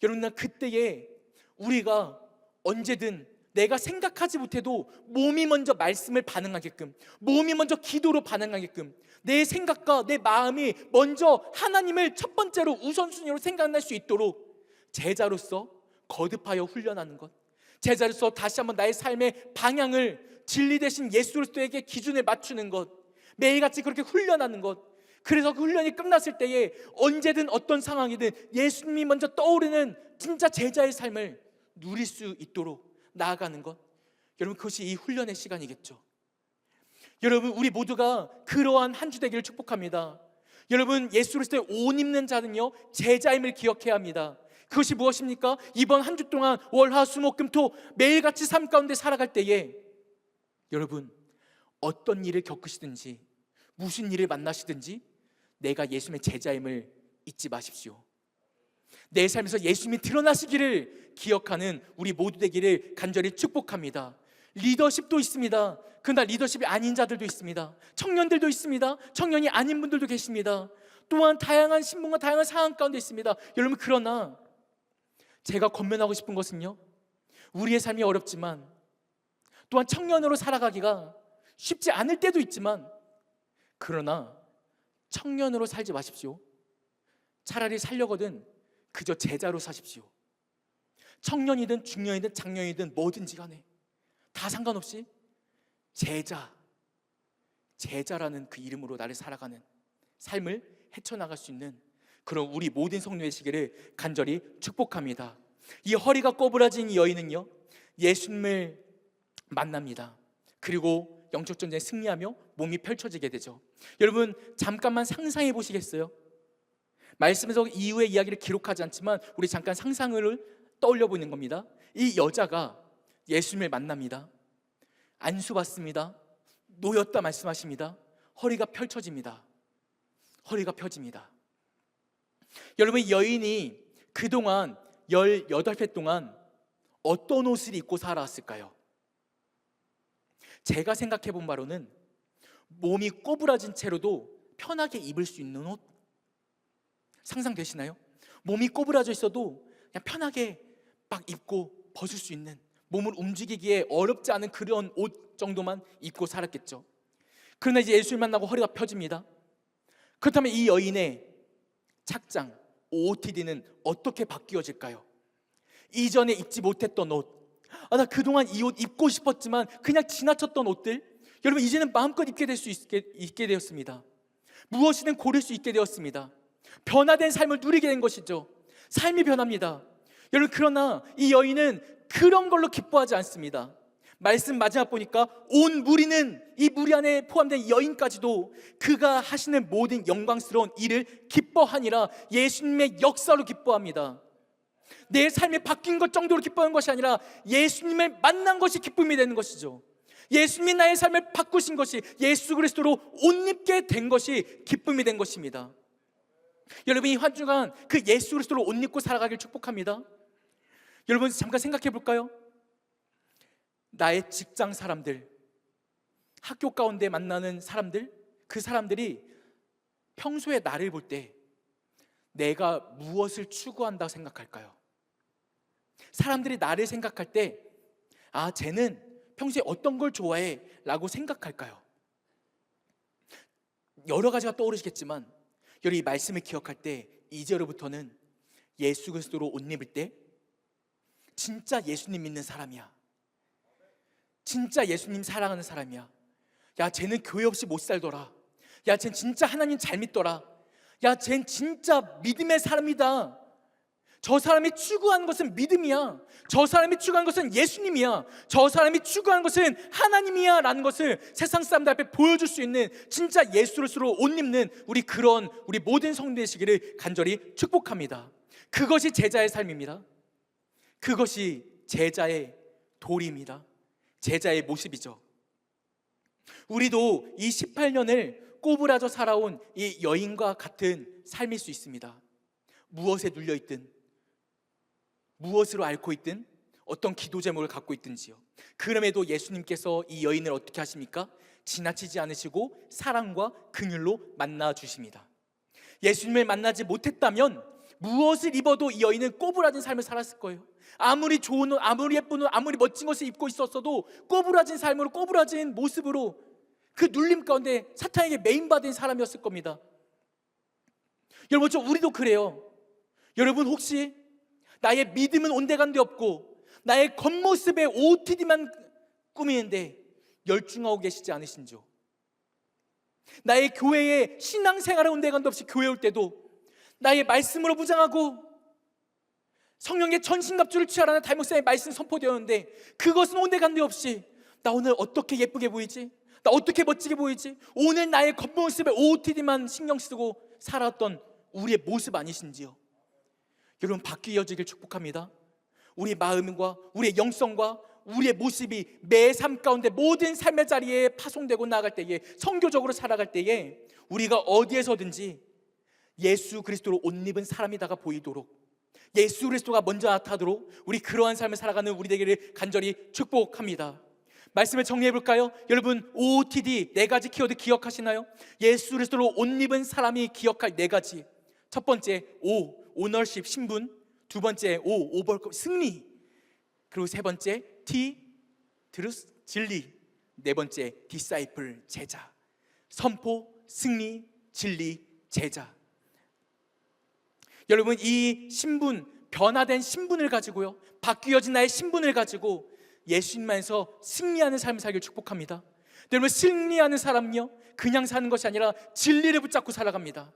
여러분, 난 그때에 우리가 언제든 내가 생각하지 못해도 몸이 먼저 말씀을 반응하게끔, 몸이 먼저 기도로 반응하게끔, 내 생각과 내 마음이 먼저 하나님을 첫 번째로 우선순위로 생각할 수 있도록 제자로서 거듭하여 훈련하는 것, 제자로서 다시 한번 나의 삶의 방향을 진리 되신 예수 그리스도에게 기준에 맞추는 것, 매일같이 그렇게 훈련하는 것, 그래서 그 훈련이 끝났을 때에 언제든 어떤 상황이든 예수님이 먼저 떠오르는 진짜 제자의 삶을 누릴 수 있도록 나아가는 것, 여러분 그것이 이 훈련의 시간이겠죠. 여러분, 우리 모두가 그러한 한 주 되기를 축복합니다. 여러분, 예수 그리스도의 옷 입는 자는요 제자임을 기억해야 합니다. 그것이 무엇입니까? 이번 한 주 동안 월, 화, 수, 목, 금, 토 매일같이 삶 가운데 살아갈 때에 여러분, 어떤 일을 겪으시든지 무슨 일을 만나시든지 내가 예수님의 제자임을 잊지 마십시오. 내 삶에서 예수님이 드러나시기를 기억하는 우리 모두 되기를 간절히 축복합니다. 리더십도 있습니다. 그러나 리더십이 아닌 자들도 있습니다. 청년들도 있습니다. 청년이 아닌 분들도 계십니다. 또한 다양한 신분과 다양한 상황 가운데 있습니다. 여러분, 그러나 제가 권면하고 싶은 것은요, 우리의 삶이 어렵지만 또한 청년으로 살아가기가 쉽지 않을 때도 있지만, 그러나 청년으로 살지 마십시오. 차라리 살려거든 그저 제자로 사십시오. 청년이든 중년이든 장년이든 뭐든지 간에 다 상관없이 제자라는 그 이름으로 나를 살아가는 삶을 헤쳐나갈 수 있는 그런 우리 모든 성도 되시기를 간절히 축복합니다. 이 허리가 꼬부라진 이 여인은요 예수님을 만납니다. 그리고 영적 전쟁에 승리하며 몸이 펼쳐지게 되죠. 여러분, 잠깐만 상상해 보시겠어요? 말씀에서 이후의 이야기를 기록하지 않지만 우리 잠깐 상상을 떠올려 보는 겁니다. 이 여자가 예수님을 만납니다. 안수받습니다. 놓였다 말씀하십니다. 허리가 펼쳐집니다. 허리가 펴집니다. 여러분, 이 여인이 그동안 18회 동안 어떤 옷을 입고 살아왔을까요? 제가 생각해 본 바로는 몸이 꼬부라진 채로도 편하게 입을 수 있는 옷, 상상되시나요? 몸이 꼬부라져 있어도 그냥 편하게 막 입고 벗을 수 있는, 몸을 움직이기에 어렵지 않은 그런 옷 정도만 입고 살았겠죠. 그러나 이제 예수를 만나고 허리가 펴집니다. 그렇다면 이 여인의 착장, OOTD는 어떻게 바뀌어질까요? 이전에 입지 못했던 옷, 나 그동안 이 옷 입고 싶었지만 그냥 지나쳤던 옷들, 여러분 이제는 마음껏 입게 될 수 있게 되었습니다. 무엇이든 고를 수 있게 되었습니다. 변화된 삶을 누리게 된 것이죠. 삶이 변합니다. 여러분, 그러나 이 여인은 그런 걸로 기뻐하지 않습니다. 말씀 마지막 보니까 온 무리는, 이 무리 안에 포함된 여인까지도 그가 하시는 모든 영광스러운 일을 기뻐하니라. 예수님의 역사로 기뻐합니다. 내 삶이 바뀐 것 정도로 기뻐하는 것이 아니라 예수님을 만난 것이 기쁨이 되는 것이죠. 예수님이 나의 삶을 바꾸신 것이, 예수 그리스도로 옷 입게 된 것이 기쁨이 된 것입니다. 여러분, 이 한 주간 그 예수 그리스도로 옷 입고 살아가길 축복합니다. 여러분, 잠깐 생각해 볼까요? 나의 직장 사람들, 학교 가운데 만나는 사람들, 그 사람들이 평소에 나를 볼 때 내가 무엇을 추구한다고 생각할까요? 사람들이 나를 생각할 때 쟤는 평소에 어떤 걸 좋아해? 라고 생각할까요? 여러 가지가 떠오르시겠지만 여러분, 이 말씀을 기억할 때 이제로부터는 예수 그리스도로 옷 입을 때 진짜 예수님 믿는 사람이야, 진짜 예수님 사랑하는 사람이야, 쟤는 교회 없이 못 살더라, 쟤는 진짜 하나님 잘 믿더라, 쟤는 진짜 믿음의 사람이다, 저 사람이 추구하는 것은 믿음이야, 저 사람이 추구하는 것은 예수님이야, 저 사람이 추구하는 것은 하나님이야 라는 것을 세상 사람들 앞에 보여줄 수 있는 진짜 예수로 옷 입는 우리 모든 성도 되시기를 간절히 축복합니다. 그것이 제자의 삶입니다. 그것이 제자의 도리입니다. 제자의 모습이죠. 우리도 이 18년을 꼬부라져 살아온 이 여인과 같은 삶일 수 있습니다. 무엇에 눌려있든, 무엇으로 앓고 있든, 어떤 기도 제목을 갖고 있든지요. 그럼에도 예수님께서 이 여인을 어떻게 하십니까? 지나치지 않으시고 사랑과 긍휼로 만나 주십니다. 예수님을 만나지 못했다면 무엇을 입어도 이 여인은 꼬부라진 삶을 살았을 거예요. 아무리 좋은 옷, 아무리 예쁜 옷, 아무리 멋진 것을 입고 있었어도 꼬부라진 삶으로, 꼬부라진 모습으로 그 눌림 가운데 사탄에게 매인받은 사람이었을 겁니다. 여러분, 우리도 그래요. 여러분, 혹시 나의 믿음은 온데간데 없고 나의 겉모습에 OOTD만 꾸미는데 열중하고 계시지 않으신지요? 나의 교회에 신앙생활에 온데간데 없이 교회 올 때도 나의 말씀으로 무장하고 성령의 전신갑주를 취하라는 담임목사의 말씀 선포되었는데 그것은 온데간데 없이 나 오늘 어떻게 예쁘게 보이지? 나 어떻게 멋지게 보이지? 오늘 나의 겉모습에 OOTD만 신경 쓰고 살았던 우리의 모습 아니신지요? 여러분, 바뀌어지길 축복합니다. 우리 마음과 우리의 영성과 우리의 모습이 매 삶 가운데 모든 삶의 자리에 파송되고 나아갈 때에, 성교적으로 살아갈 때에 우리가 어디에서든지 예수 그리스도로 옷 입은 사람이다가 보이도록, 예수 그리스도가 먼저 나타나도록 우리 그러한 삶을 살아가는 우리 되기를 간절히 축복합니다. 말씀을 정리해 볼까요? 여러분, OOTD 4가지 키워드 기억하시나요? 예수 그리스도로 옷 입은 사람이 기억할 4가지. 첫 번째, 오너십, 신분. 두 번째, 오버컵, 승리. 그리고 세 번째, 트루스, 진리. 네 번째, 디사이플, 제자. 선포, 승리, 진리, 제자. 여러분, 이 신분, 변화된 신분을 가지고요, 바뀌어진 나의 신분을 가지고 예수님만에서 승리하는 삶을 살기를 축복합니다. 여러분, 승리하는 사람은요, 그냥 사는 것이 아니라 진리를 붙잡고 살아갑니다.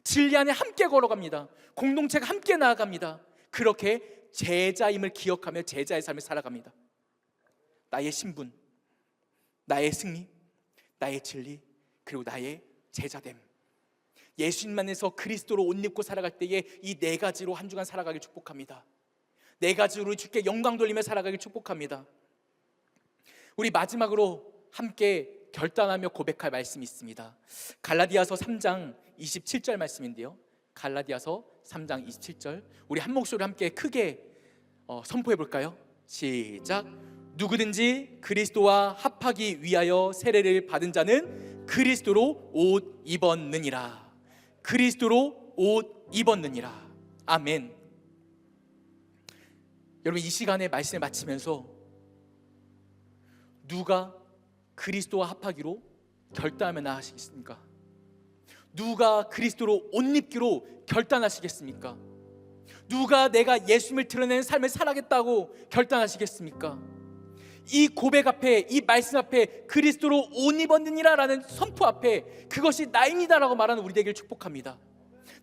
진리 안에 함께 걸어갑니다. 공동체가 함께 나아갑니다. 그렇게 제자임을 기억하며 제자의 삶을 살아갑니다. 나의 신분, 나의 승리, 나의 진리, 그리고 나의 제자됨. 예수님만에서 그리스도로 옷 입고 살아갈 때에 이 4가지로 한 주간 살아가길 축복합니다. 4가지로 주께 영광 돌리며 살아가길 축복합니다. 우리 마지막으로 함께 결단하며 고백할 말씀이 있습니다. 갈라디아서 3장 27절 말씀인데요, 갈라디아서 3장 27절 우리 한 목소리로 함께 크게 선포해 볼까요? 시작. 누구든지 그리스도와 합하기 위하여 세례를 받은 자는 그리스도로 옷 입었느니라. 그리스도로 옷 입었느니라. 아멘. 여러분, 이 시간에 말씀을 마치면서 누가 그리스도와 합하기로 결단하면 나아가시겠습니까? 누가 그리스도로 옷 입기로 결단하시겠습니까? 누가 내가 예수님을 드러내는 삶을 살아겠다고 결단하시겠습니까? 이 고백 앞에, 이 말씀 앞에, 그리스도로 옷 입었느니라 라는 선포 앞에 그것이 나입니다라고 말하는 우리 되기를 축복합니다.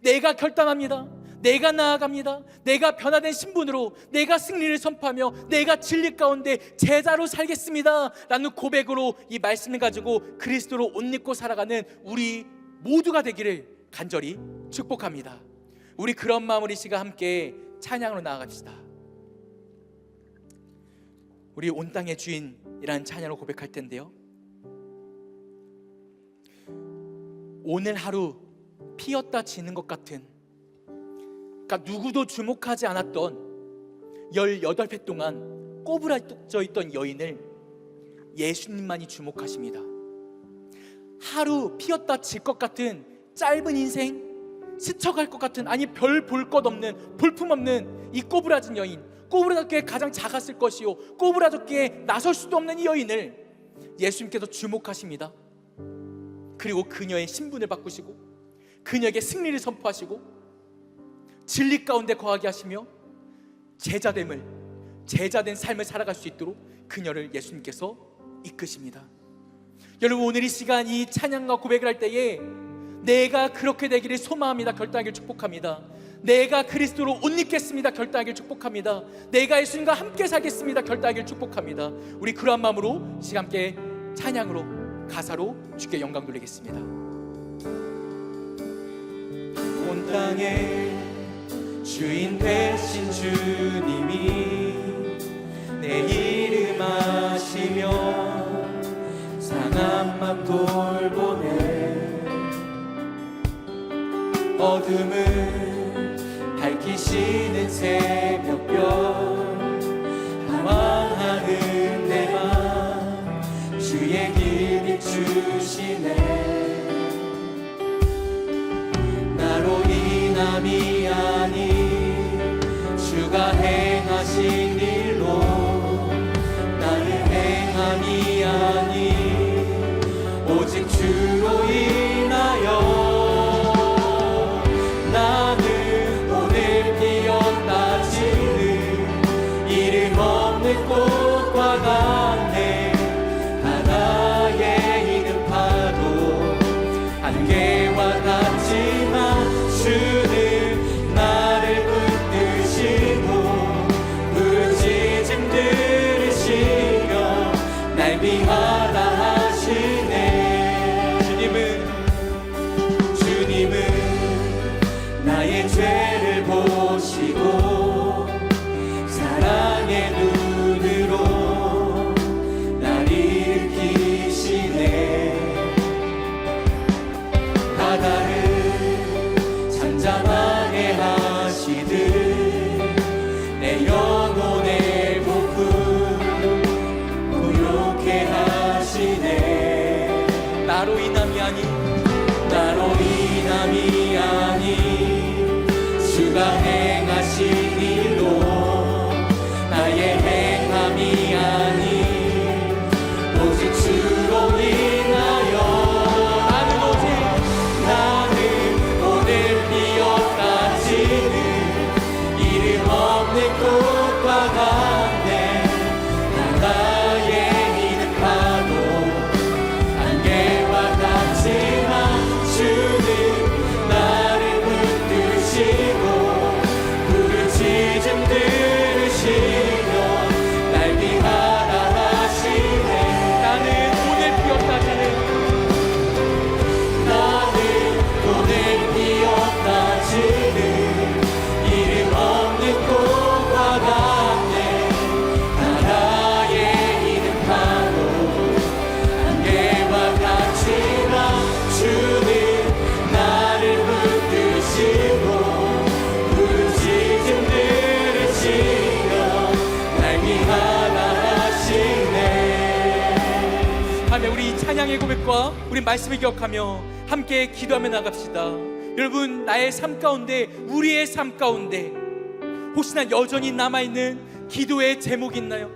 내가 결단합니다. 내가 나아갑니다. 내가 변화된 신분으로 내가 승리를 선포하며 내가 진리 가운데 제자로 살겠습니다 라는 고백으로 이 말씀을 가지고 그리스도로 옷 입고 살아가는 우리 모두가 되기를 간절히 축복합니다. 우리 그런 마음으로 이 시간 함께 찬양으로 나아갑시다. 우리 온 땅의 주인이라는 찬양으로 고백할 텐데요, 오늘 하루 피었다 지는 것 같은, 그러니까 누구도 주목하지 않았던 18회 동안 꼬부라져 있던 여인을 예수님만이 주목하십니다. 하루 피었다 질 것 같은 짧은 인생, 스쳐갈 것 같은, 아니 별 볼 것 없는, 볼품없는 이 꼬부라진 여인, 꼬부라졌기에 가장 작았을 것이요 꼬부라졌기에 나설 수도 없는 이 여인을 예수님께서 주목하십니다. 그리고 그녀의 신분을 바꾸시고 그녀에게 승리를 선포하시고 진리 가운데 거하게 하시며 제자된 삶을 살아갈 수 있도록 그녀를 예수님께서 이끄십니다. 여러분, 오늘 이 시간 이 찬양과 고백을 할 때에 내가 그렇게 되기를 소망합니다. 결단하기를 축복합니다. 내가 그리스도로 옷 입겠습니다. 결단하기를 축복합니다. 내가 예수님과 함께 살겠습니다. 결단하기를 축복합니다. 우리 그러한 마음으로 시간 함께 찬양으로, 가사로 주께 영광 돌리겠습니다. 온 땅에 주인 되신 주님이 내 이름 아시며 상한 맘 돌보네. 어둠을 밝히시는 새벽별 방황하는 내 맘 주의 길 비추시네. 나로 인함이 아닌 주가 행하신 일로, 나는 행함이 아닌 오직 주로 인하여 나는 오늘 피었다 지는 이름 없는 꽃과 같네. 바다에 있는 파도 안개와 같지만 주는 나를 붙드시고 부르짖음 들으시며 날 위하다 하시네. 주님은 나의 죄를 보시고 사랑의 눈으로 날 일으키시네. 바다를 잠잠하게 하시듯 내 영혼의 복음 부욕해 하시네. 나로 인함이 아닌 주가 행하신 일로, 나의 행함이 아닌 오직 주로 인하여 나는 오늘 피었다 지는 이름 없는 꽃과 같네. 바다에 있는 파도 안개와 같지만 주는 나를 붙드시고 부르짖음 들으시며 날 위하라 하시네. 나는 오늘 피었다 지는 이름 없는 꽃과 같네. 바다에 있는 파도 안개와 같지만 주는 나를 붙드시고 부르짖음 들으시며 날 위하라 하시네. 하며 우리 찬양의 고백과 우리 말씀을 기억하며 함께 기도하며 나갑시다. 여러분, 나의 삶 가운데, 우리의 삶 가운데 혹시나 여전히 남아있는 기도의 제목이 있나요?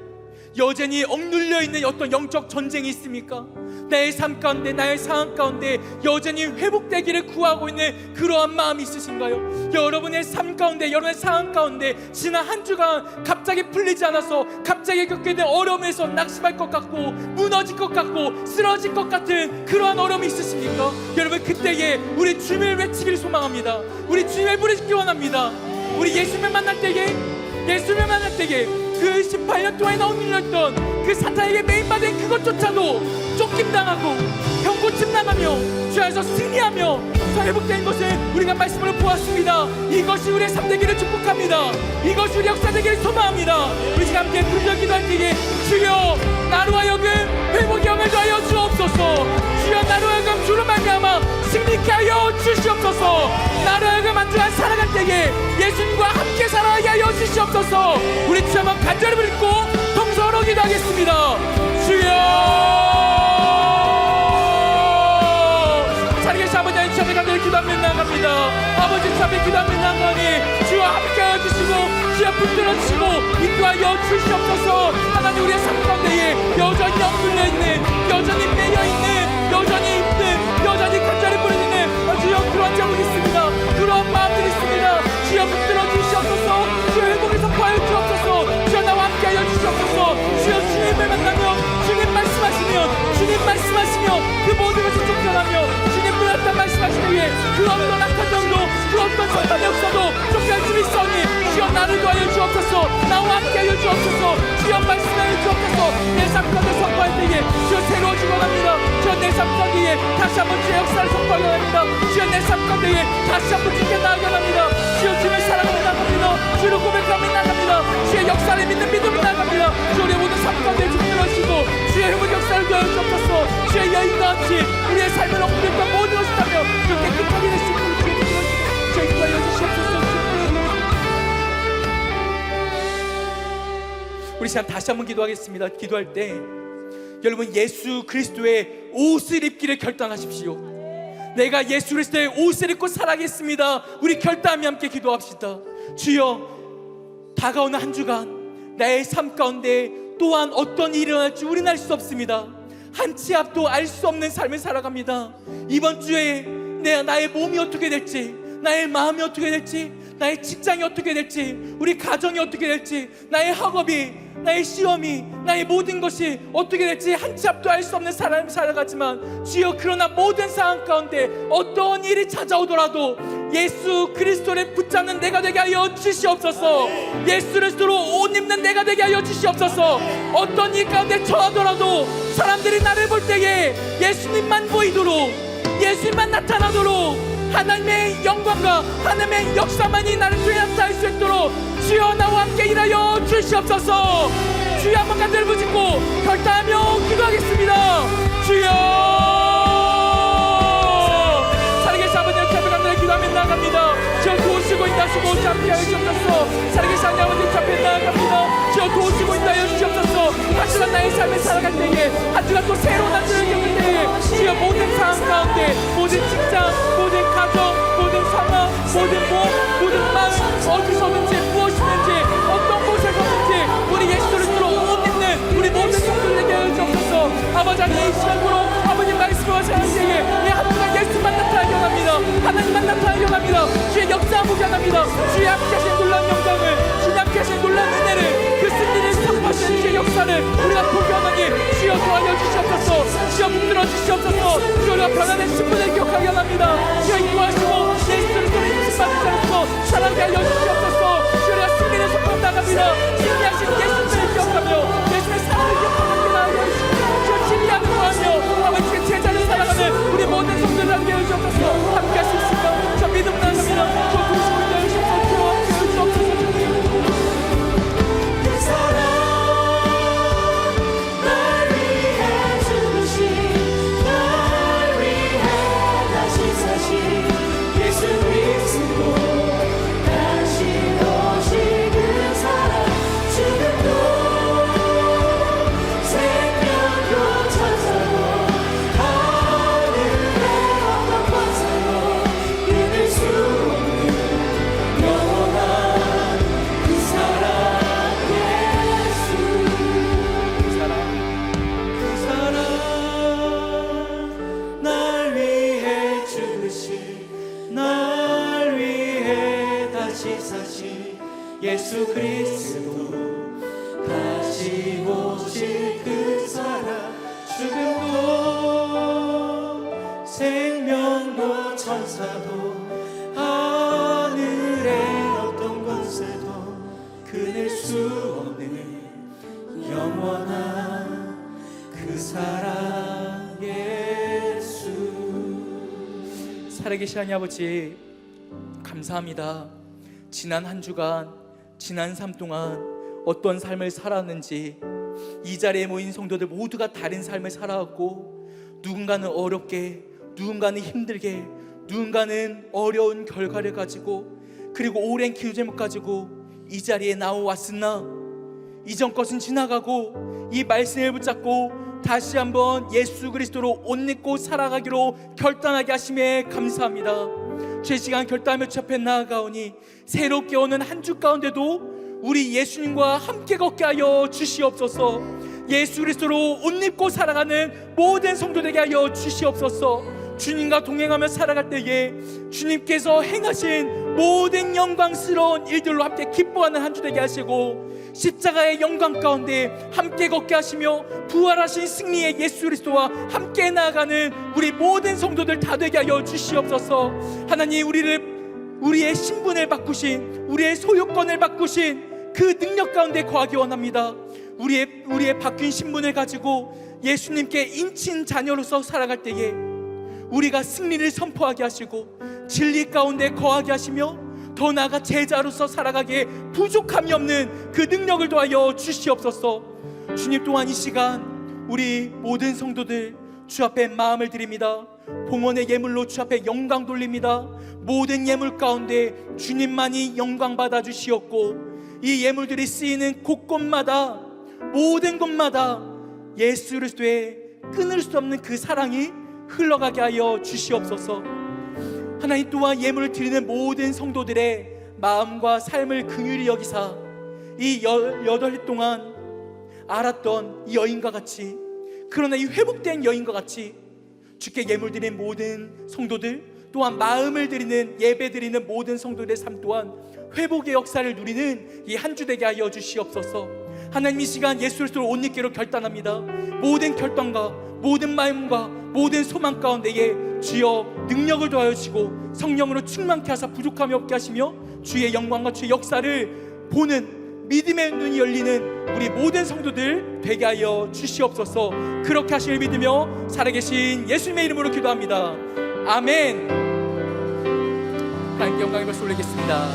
여전히 억눌려 있는 어떤 영적 전쟁이 있습니까? 나의 삶 가운데, 나의 상황 가운데 여전히 회복되기를 구하고 있는 그러한 마음이 있으신가요? 여러분의 삶 가운데, 여러분의 상황 가운데 지난 한 주간 갑자기 풀리지 않아서 갑자기 겪게 된 어려움에서 낙심할 것 같고 무너질 것 같고 쓰러질 것 같은 그러한 어려움이 있으십니까? 여러분, 그때에 우리 주님을 외치기를 소망합니다. 우리 주님을 부르시기 원합니다. 우리 예수님을 만날 때에 그 18년 동안에 억눌렸던 그 사탄에게 매인받은 그것조차도 쫓김당하고 병고침당하며 주 안에서 승리하며 회복된 것을 우리가 말씀으로 보았습니다. 이것이 우리의 3대기를 축복합니다. 이것이 우리 역사되기를 소망합니다. 우리 지금 함께 부르짖어 기도할 때에 주여 나로 하여금 회복의 영을 더하여 주옵소서. 주여 나로 하여금 주로 말미암아 승리케 하여 주시옵소서. 나로 하여금 한 주간 살아갈 때에 예수님과 함께 살아가게 하여 주시옵소서. 우리 주 한번 간절히 부르고 동서로 기도하겠습니다. 주여 살아계신 아버지 하나님 주 앞에 간절히 기도하며 나아갑니다. 아버지 주 앞에 기도하며 나아가니 주와 함께하여 주시고 주여 붙들어 주시고 인도하여 주시옵소서. 하나님 우리의 삶 가운데에 여전히 억눌려 있는, 여전히 매여 있는, 여전히 힘든, 여전히 간절히 부르짖는 주여 그러한 제목이 있습니다. 그러한 마음들이 있습니다. 주여 붙들어 주시옵소서. 주여 회복을 선포하여 주옵소서. 주여 나와 함께하여 주시옵소서. 주여 주님을 만나며 주님 말씀하시면 그 모든 것을 쫓겨나며 주님 불렀단 말씀하시기 위해 그 어떤 악한 정도, 그 어떤 사탄의 역사도 쫓겨날 수 있사오니 주여 나를 도하여 주옵소서. 나와 함께하여 주옵소서. 주여 말씀하여 주옵소서. 내 삶 가운데 선포할 때에 주여 새로워지기 원합니다. 주여 내 삶 가운데에 다시 한번 주의 역사를 선포하기 원합니다. 주여 내 삶 가운데에 다시 한번 주께 나아가기 원합니다. 주여 주님을 사랑하며 나갑니다. 주를 고백하며 나갑니다. 주의 역사를 믿는 믿음으로 나갑니다. 주의 모든 삶 가운데 주들어주시고 주의 회복 역사를 도와여 주옵소서. 주의 여인과 같이 우리의 삶을 억눌렸던 모든 것을 하며 주 깨끗하게 되시고 주의 주들어주시고 주의 도와여 주시옵소서. 우리 시간 다시 한번 기도하겠습니다. 기도할 때 여러분 예수 그리스도의 옷을 입기를 결단하십시오. 내가 예수 그리스도의 옷을 입고 살아가겠습니다. 우리 결단하며 함께 기도합시다. 주여 다가오는 한 주간 나의 삶 가운데 또한 어떤 일이 일어날지 우리는 알 수 없습니다. 한 치 앞도 알 수 없는 삶을 살아갑니다. 이번 주에 나의 몸이 어떻게 될지, 나의 마음이 어떻게 될지, 나의 직장이 어떻게 될지, 우리 가정이 어떻게 될지, 나의 학업이, 나의 시험이, 나의 모든 것이 어떻게 될지 한 치 앞도 알 수 없는 삶을 살아가지만 주여 그러나 모든 상황 가운데 어떤 일이 찾아오더라도 예수 그리스도를 붙잡는 내가 되게 하여 주시옵소서. 예수 그리스도로 옷 입는 내가 되게 하여 주시옵소서. 어떤 일 가운데 처하더라도 사람들이 나를 볼 때에 예수님만 보이도록, 예수님만 나타나도록, 하나님의 영광과 하나님의 역사만이 나를 통해 나타날 수 있도록 주여 나와 함께 일하여 주시옵소서. 주여 한번 간절히 부르짖고 결단하며 기도하겠습니다. 주여 살아계신 아버지 앞에 간절히 기도하며 나아갑니다. 주여 도우시고 인도하시고 함께하여 주옵소서. 살아계신 아버지 앞에 나아갑니다. 주여 도우시고 인도하여 주옵소서. 한 주간 나의 삶을 살아갈 때에 한 주간 또 새로운 한 주를 겪을 때에 주여 모든 상황 가운데, 모든 직장, 모든 가정, 모든 상황, 모든 몸, 모든 마음, 어디서든지 무엇이든지 어떤 곳에서든지 우리 예수 그리스도로 옷 입는 우리 모든 성도들에게 하여 주옵소서. 아버지 하나님 이 시간으로 아버님 말씀과 사랑을 때에 이 한 주간 예수만 나타나게 원합니다. 하나님만 나타나게 원합니다. 주의 역사하고자 합니다. 주의 함께 하신 놀라운 영광을, 주님 함께 하신 놀라운 은혜를, 그 승리를 선포하시는 주의 역사를 우리가 보게 하나니 주여 도와여 주시옵소서. 주여 붙들어 주시옵소서. 주여 우리가 변화된 신분을 기억하게 합니다. 주여 인도하시고 예수 그리스도를 인침받은 자로서 사랑하게 하여 주시옵소서. 주여 우리가 승리를 선포해 나갑니다. 승리하신 예수님을 기억하며 예수님의 사랑을 기억하며 나아가여 주시옵소서. 주여 진리하는 거하며 아버지의 제자를 살아가는 우리 모든 성도들 함께 하여 주옵소서. 함께 하실 수 있습니다. 저 믿음 나갑니다. 저 도우시고 인도하여 주옵소서. 주여 함께 하여 주옵소서. 다시 사신 예수 그리스도 다시 오실 그 사랑 죽음도 생명도 천사도 하늘의 어떤 권세도 그낼 수 없는 영원한 그 사랑 예수. 살아계신 하나님 아버지, 감사합니다. 지난 한 주간, 지난 삶 동안 어떤 삶을 살았는지, 이 자리에 모인 성도들 모두가 다른 삶을 살아왔고, 누군가는 어렵게, 누군가는 힘들게, 누군가는 어려운 결과를 가지고, 그리고 오랜 기도 제목 가지고 이 자리에 나와왔으나 이전 것은 지나가고 이 말씀을 붙잡고 다시 한번 예수 그리스도로 옷 입고 살아가기로 결단하게 하심에 감사합니다. 죄 시간 결단하며 주 앞에 나아가오니 새롭게 오는 한 주 가운데도 우리 예수님과 함께 걷게 하여 주시옵소서. 예수 그리스도로 옷 입고 살아가는 모든 성도되게 하여 주시옵소서. 주님과 동행하며 살아갈 때에 주님께서 행하신 모든 영광스러운 일들로 함께 기뻐하는 한 주 되게 하시고, 십자가의 영광 가운데 함께 걷게 하시며 부활하신 승리의 예수 그리스도와 함께 나아가는 우리 모든 성도들 다 되게 하여 주시옵소서. 하나님, 우리의 신분을 바꾸신, 우리의 소유권을 바꾸신 그 능력 가운데 거하기 원합니다. 우리의 바뀐 신분을 가지고 예수님께 인친 자녀로서 살아갈 때에 우리가 승리를 선포하게 하시고 진리 가운데 거하게 하시며 더 나아가 제자로서 살아가기에 부족함이 없는 그 능력을 더하여 주시옵소서. 주님, 또한 이 시간 우리 모든 성도들 주 앞에 마음을 드립니다. 봉헌의 예물로 주 앞에 영광 돌립니다. 모든 예물 가운데 주님만이 영광 받아 주시옵고, 이 예물들이 쓰이는 곳곳마다, 모든 곳마다 예수 그리스도의 끊을 수 없는 그 사랑이 흘러가게 하여 주시옵소서. 하나님, 또한 예물을 드리는 모든 성도들의 마음과 삶을 긍휼히 여기사 이 8해 동안 알았던 이 여인과 같이, 그러나 이 회복된 여인과 같이 주께 예물 드리는 모든 성도들, 또한 마음을 드리는, 예배 드리는 모든 성도들의 삶 또한 회복의 역사를 누리는 이 한 주 되게 하여 주시옵소서. 하나님, 이 시간 예수 그리스도를 옷 입기로 결단합니다. 모든 결단과 모든 마음과 모든 소망 가운데에 주여 능력을 더하여 주시고 성령으로 충만케 하사 부족함이 없게 하시며 주의 영광과 주의 역사를 보는 믿음의 눈이 열리는 우리 모든 성도들 되게 하여 주시옵소서. 그렇게 하시길 믿으며 살아계신 예수님의 이름으로 기도합니다. 아멘. 하나님께 영광의 박수 올리겠습니다.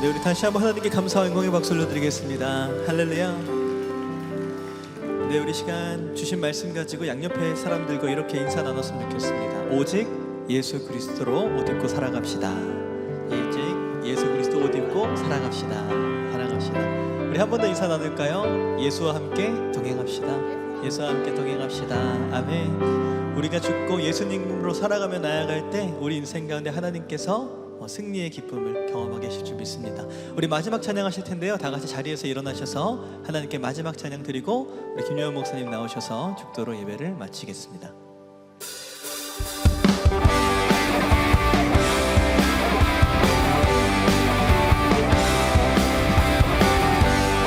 네, 우리 다시 한번 하나님께 감사와 영광의 박수 올려드리겠습니다. 할렐루야. 네, 우리 시간 주신 말씀 가지고 양옆에 사람들과 이렇게 인사 나눴으면 좋겠습니다. 오직 예수 그리스도로 옷 입고 살아갑시다. 오직 예수 그리스도 옷 입고 살아갑시다. 살아갑시다. 우리 한 번 더 인사 나눌까요? 예수와 함께 동행합시다. 예수와 함께 동행합시다. 아멘. 우리가 죽고 예수님으로 살아가며 나아갈 때 우리 인생 가운데 하나님께서 승리의 기쁨을 경험하게 하실 줄 믿습니다. 우리 마지막 찬양하실 텐데요, 다 같이 자리에서 일어나셔서 하나님께 마지막 찬양 드리고 우리 김요한 목사님 나오셔서 죽도로 예배를 마치겠습니다.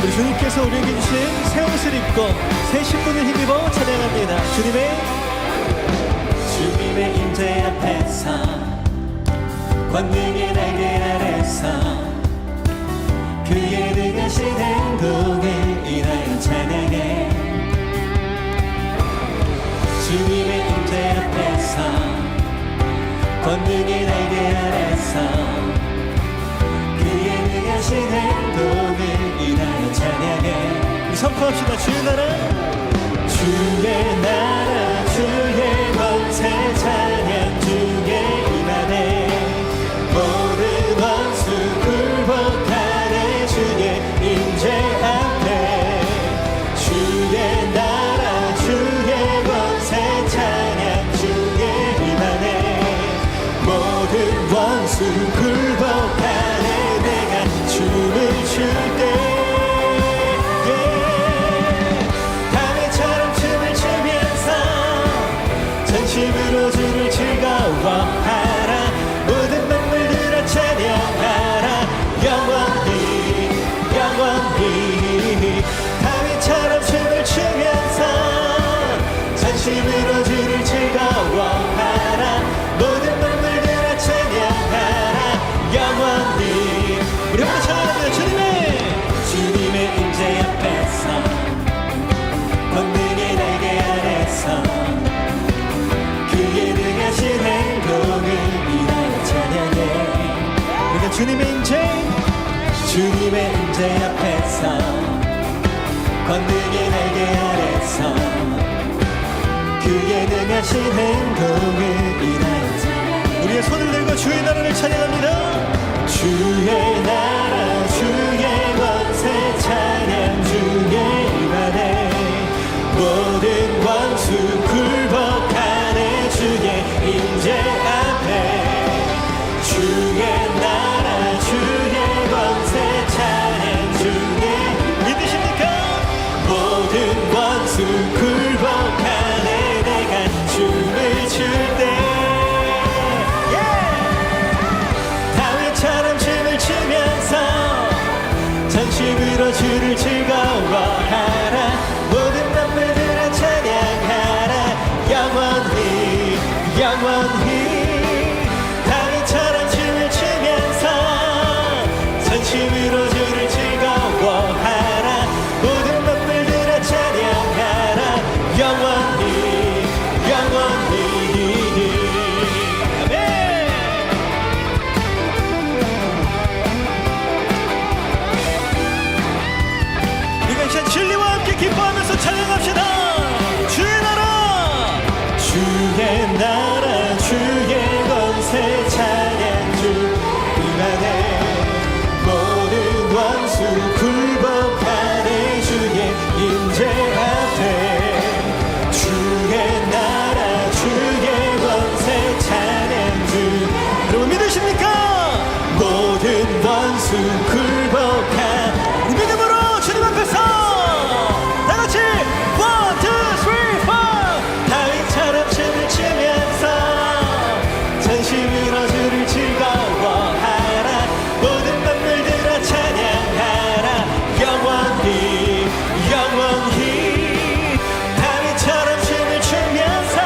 우리 주님께서 우리에게 주신 새 옷을 입고 새 신분을 힘입어 찬양합니다. 주님의 임재 앞에서 권능의 날개 아래서 그의 능하신 행동을 인하여 찬양해. 주님의 임재 앞에서 권능의 날개 아래서 그의 능하신 행동을 인하여 찬양해. 우리 선포합시다. 주의 나라, 주의 나라, 주의 권세 찬양 주의 임하네. 모든 원수 굴복하네. 주의 임재 앞에 주의 나라, 주의 권세 찬양 주의 임하네. 모든 원수 굴복하네. 내가 춤을 출 때 힘으로 주를 즐거워하라. 주님의 임재 앞에서 권능의 날개 아래서 그의 능하신 행동을 인하여 우리의 손을 들고 주의 나라를 찬양합니다. 주의 나라 주의 권세 찬양 주의 임하네 모든 원수 굴복하네 주의 임재 앞에 주의 나라 주의 권세 찬양 주의 믿으십니까? 모든 원수 굴복하네 내가 춤을 출때 다윗처럼 춤을 추면서 전심으로 주를 즐거워하라 모든 만물들아 찬양하라 영원히 영원히 다윗처럼 춤을 추면서 전심으로 주를 즐거워하라 모든 만물들아 찬양하라 영원히 영원히 아멘. 우리가 이제 진리와 함께 기뻐하면서 찬양합시다. 주의 나라 주의 권세 찬양 주 임하네 모든 원수 굴복하네 주의 임재 앞에 주의 나라 주의 권세 찬양 주 여러분 믿으십니까? 모든 원수 굴복하 우리 믿음으로 주님 앞에서 다같이 1, 2, 3, 4 다윗처럼 춤을 추면서 전심으로 주를 즐거워하라 모든 만물들아 찬양하라 영원히 영원히 다윗처럼 춤을 추면서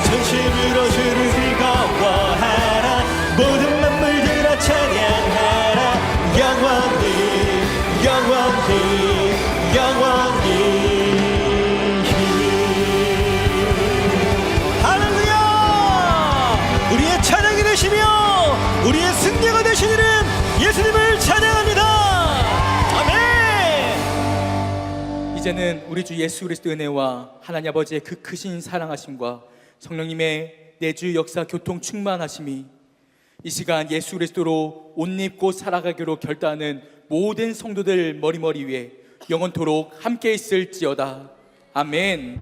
전심으로 주를 즐거워하라 모든 만물들아 찬양하라 영원히 영원히 영원히 할렐루야 우리의 찬양이 되시며 우리의 승리가 되신 이름 예수님을 찬양합니다. 아멘. 이제는 우리 주 예수 그리스도의 은혜와 하나님 아버지의 그 크신 사랑하심과 성령님의 내주 역사 교통 충만하심이 이 시간 예수 그리스도로 옷 입고 살아가기로 결단하는 모든 성도들 머리머리 위에 영원토록 함께 있을지어다. 아멘.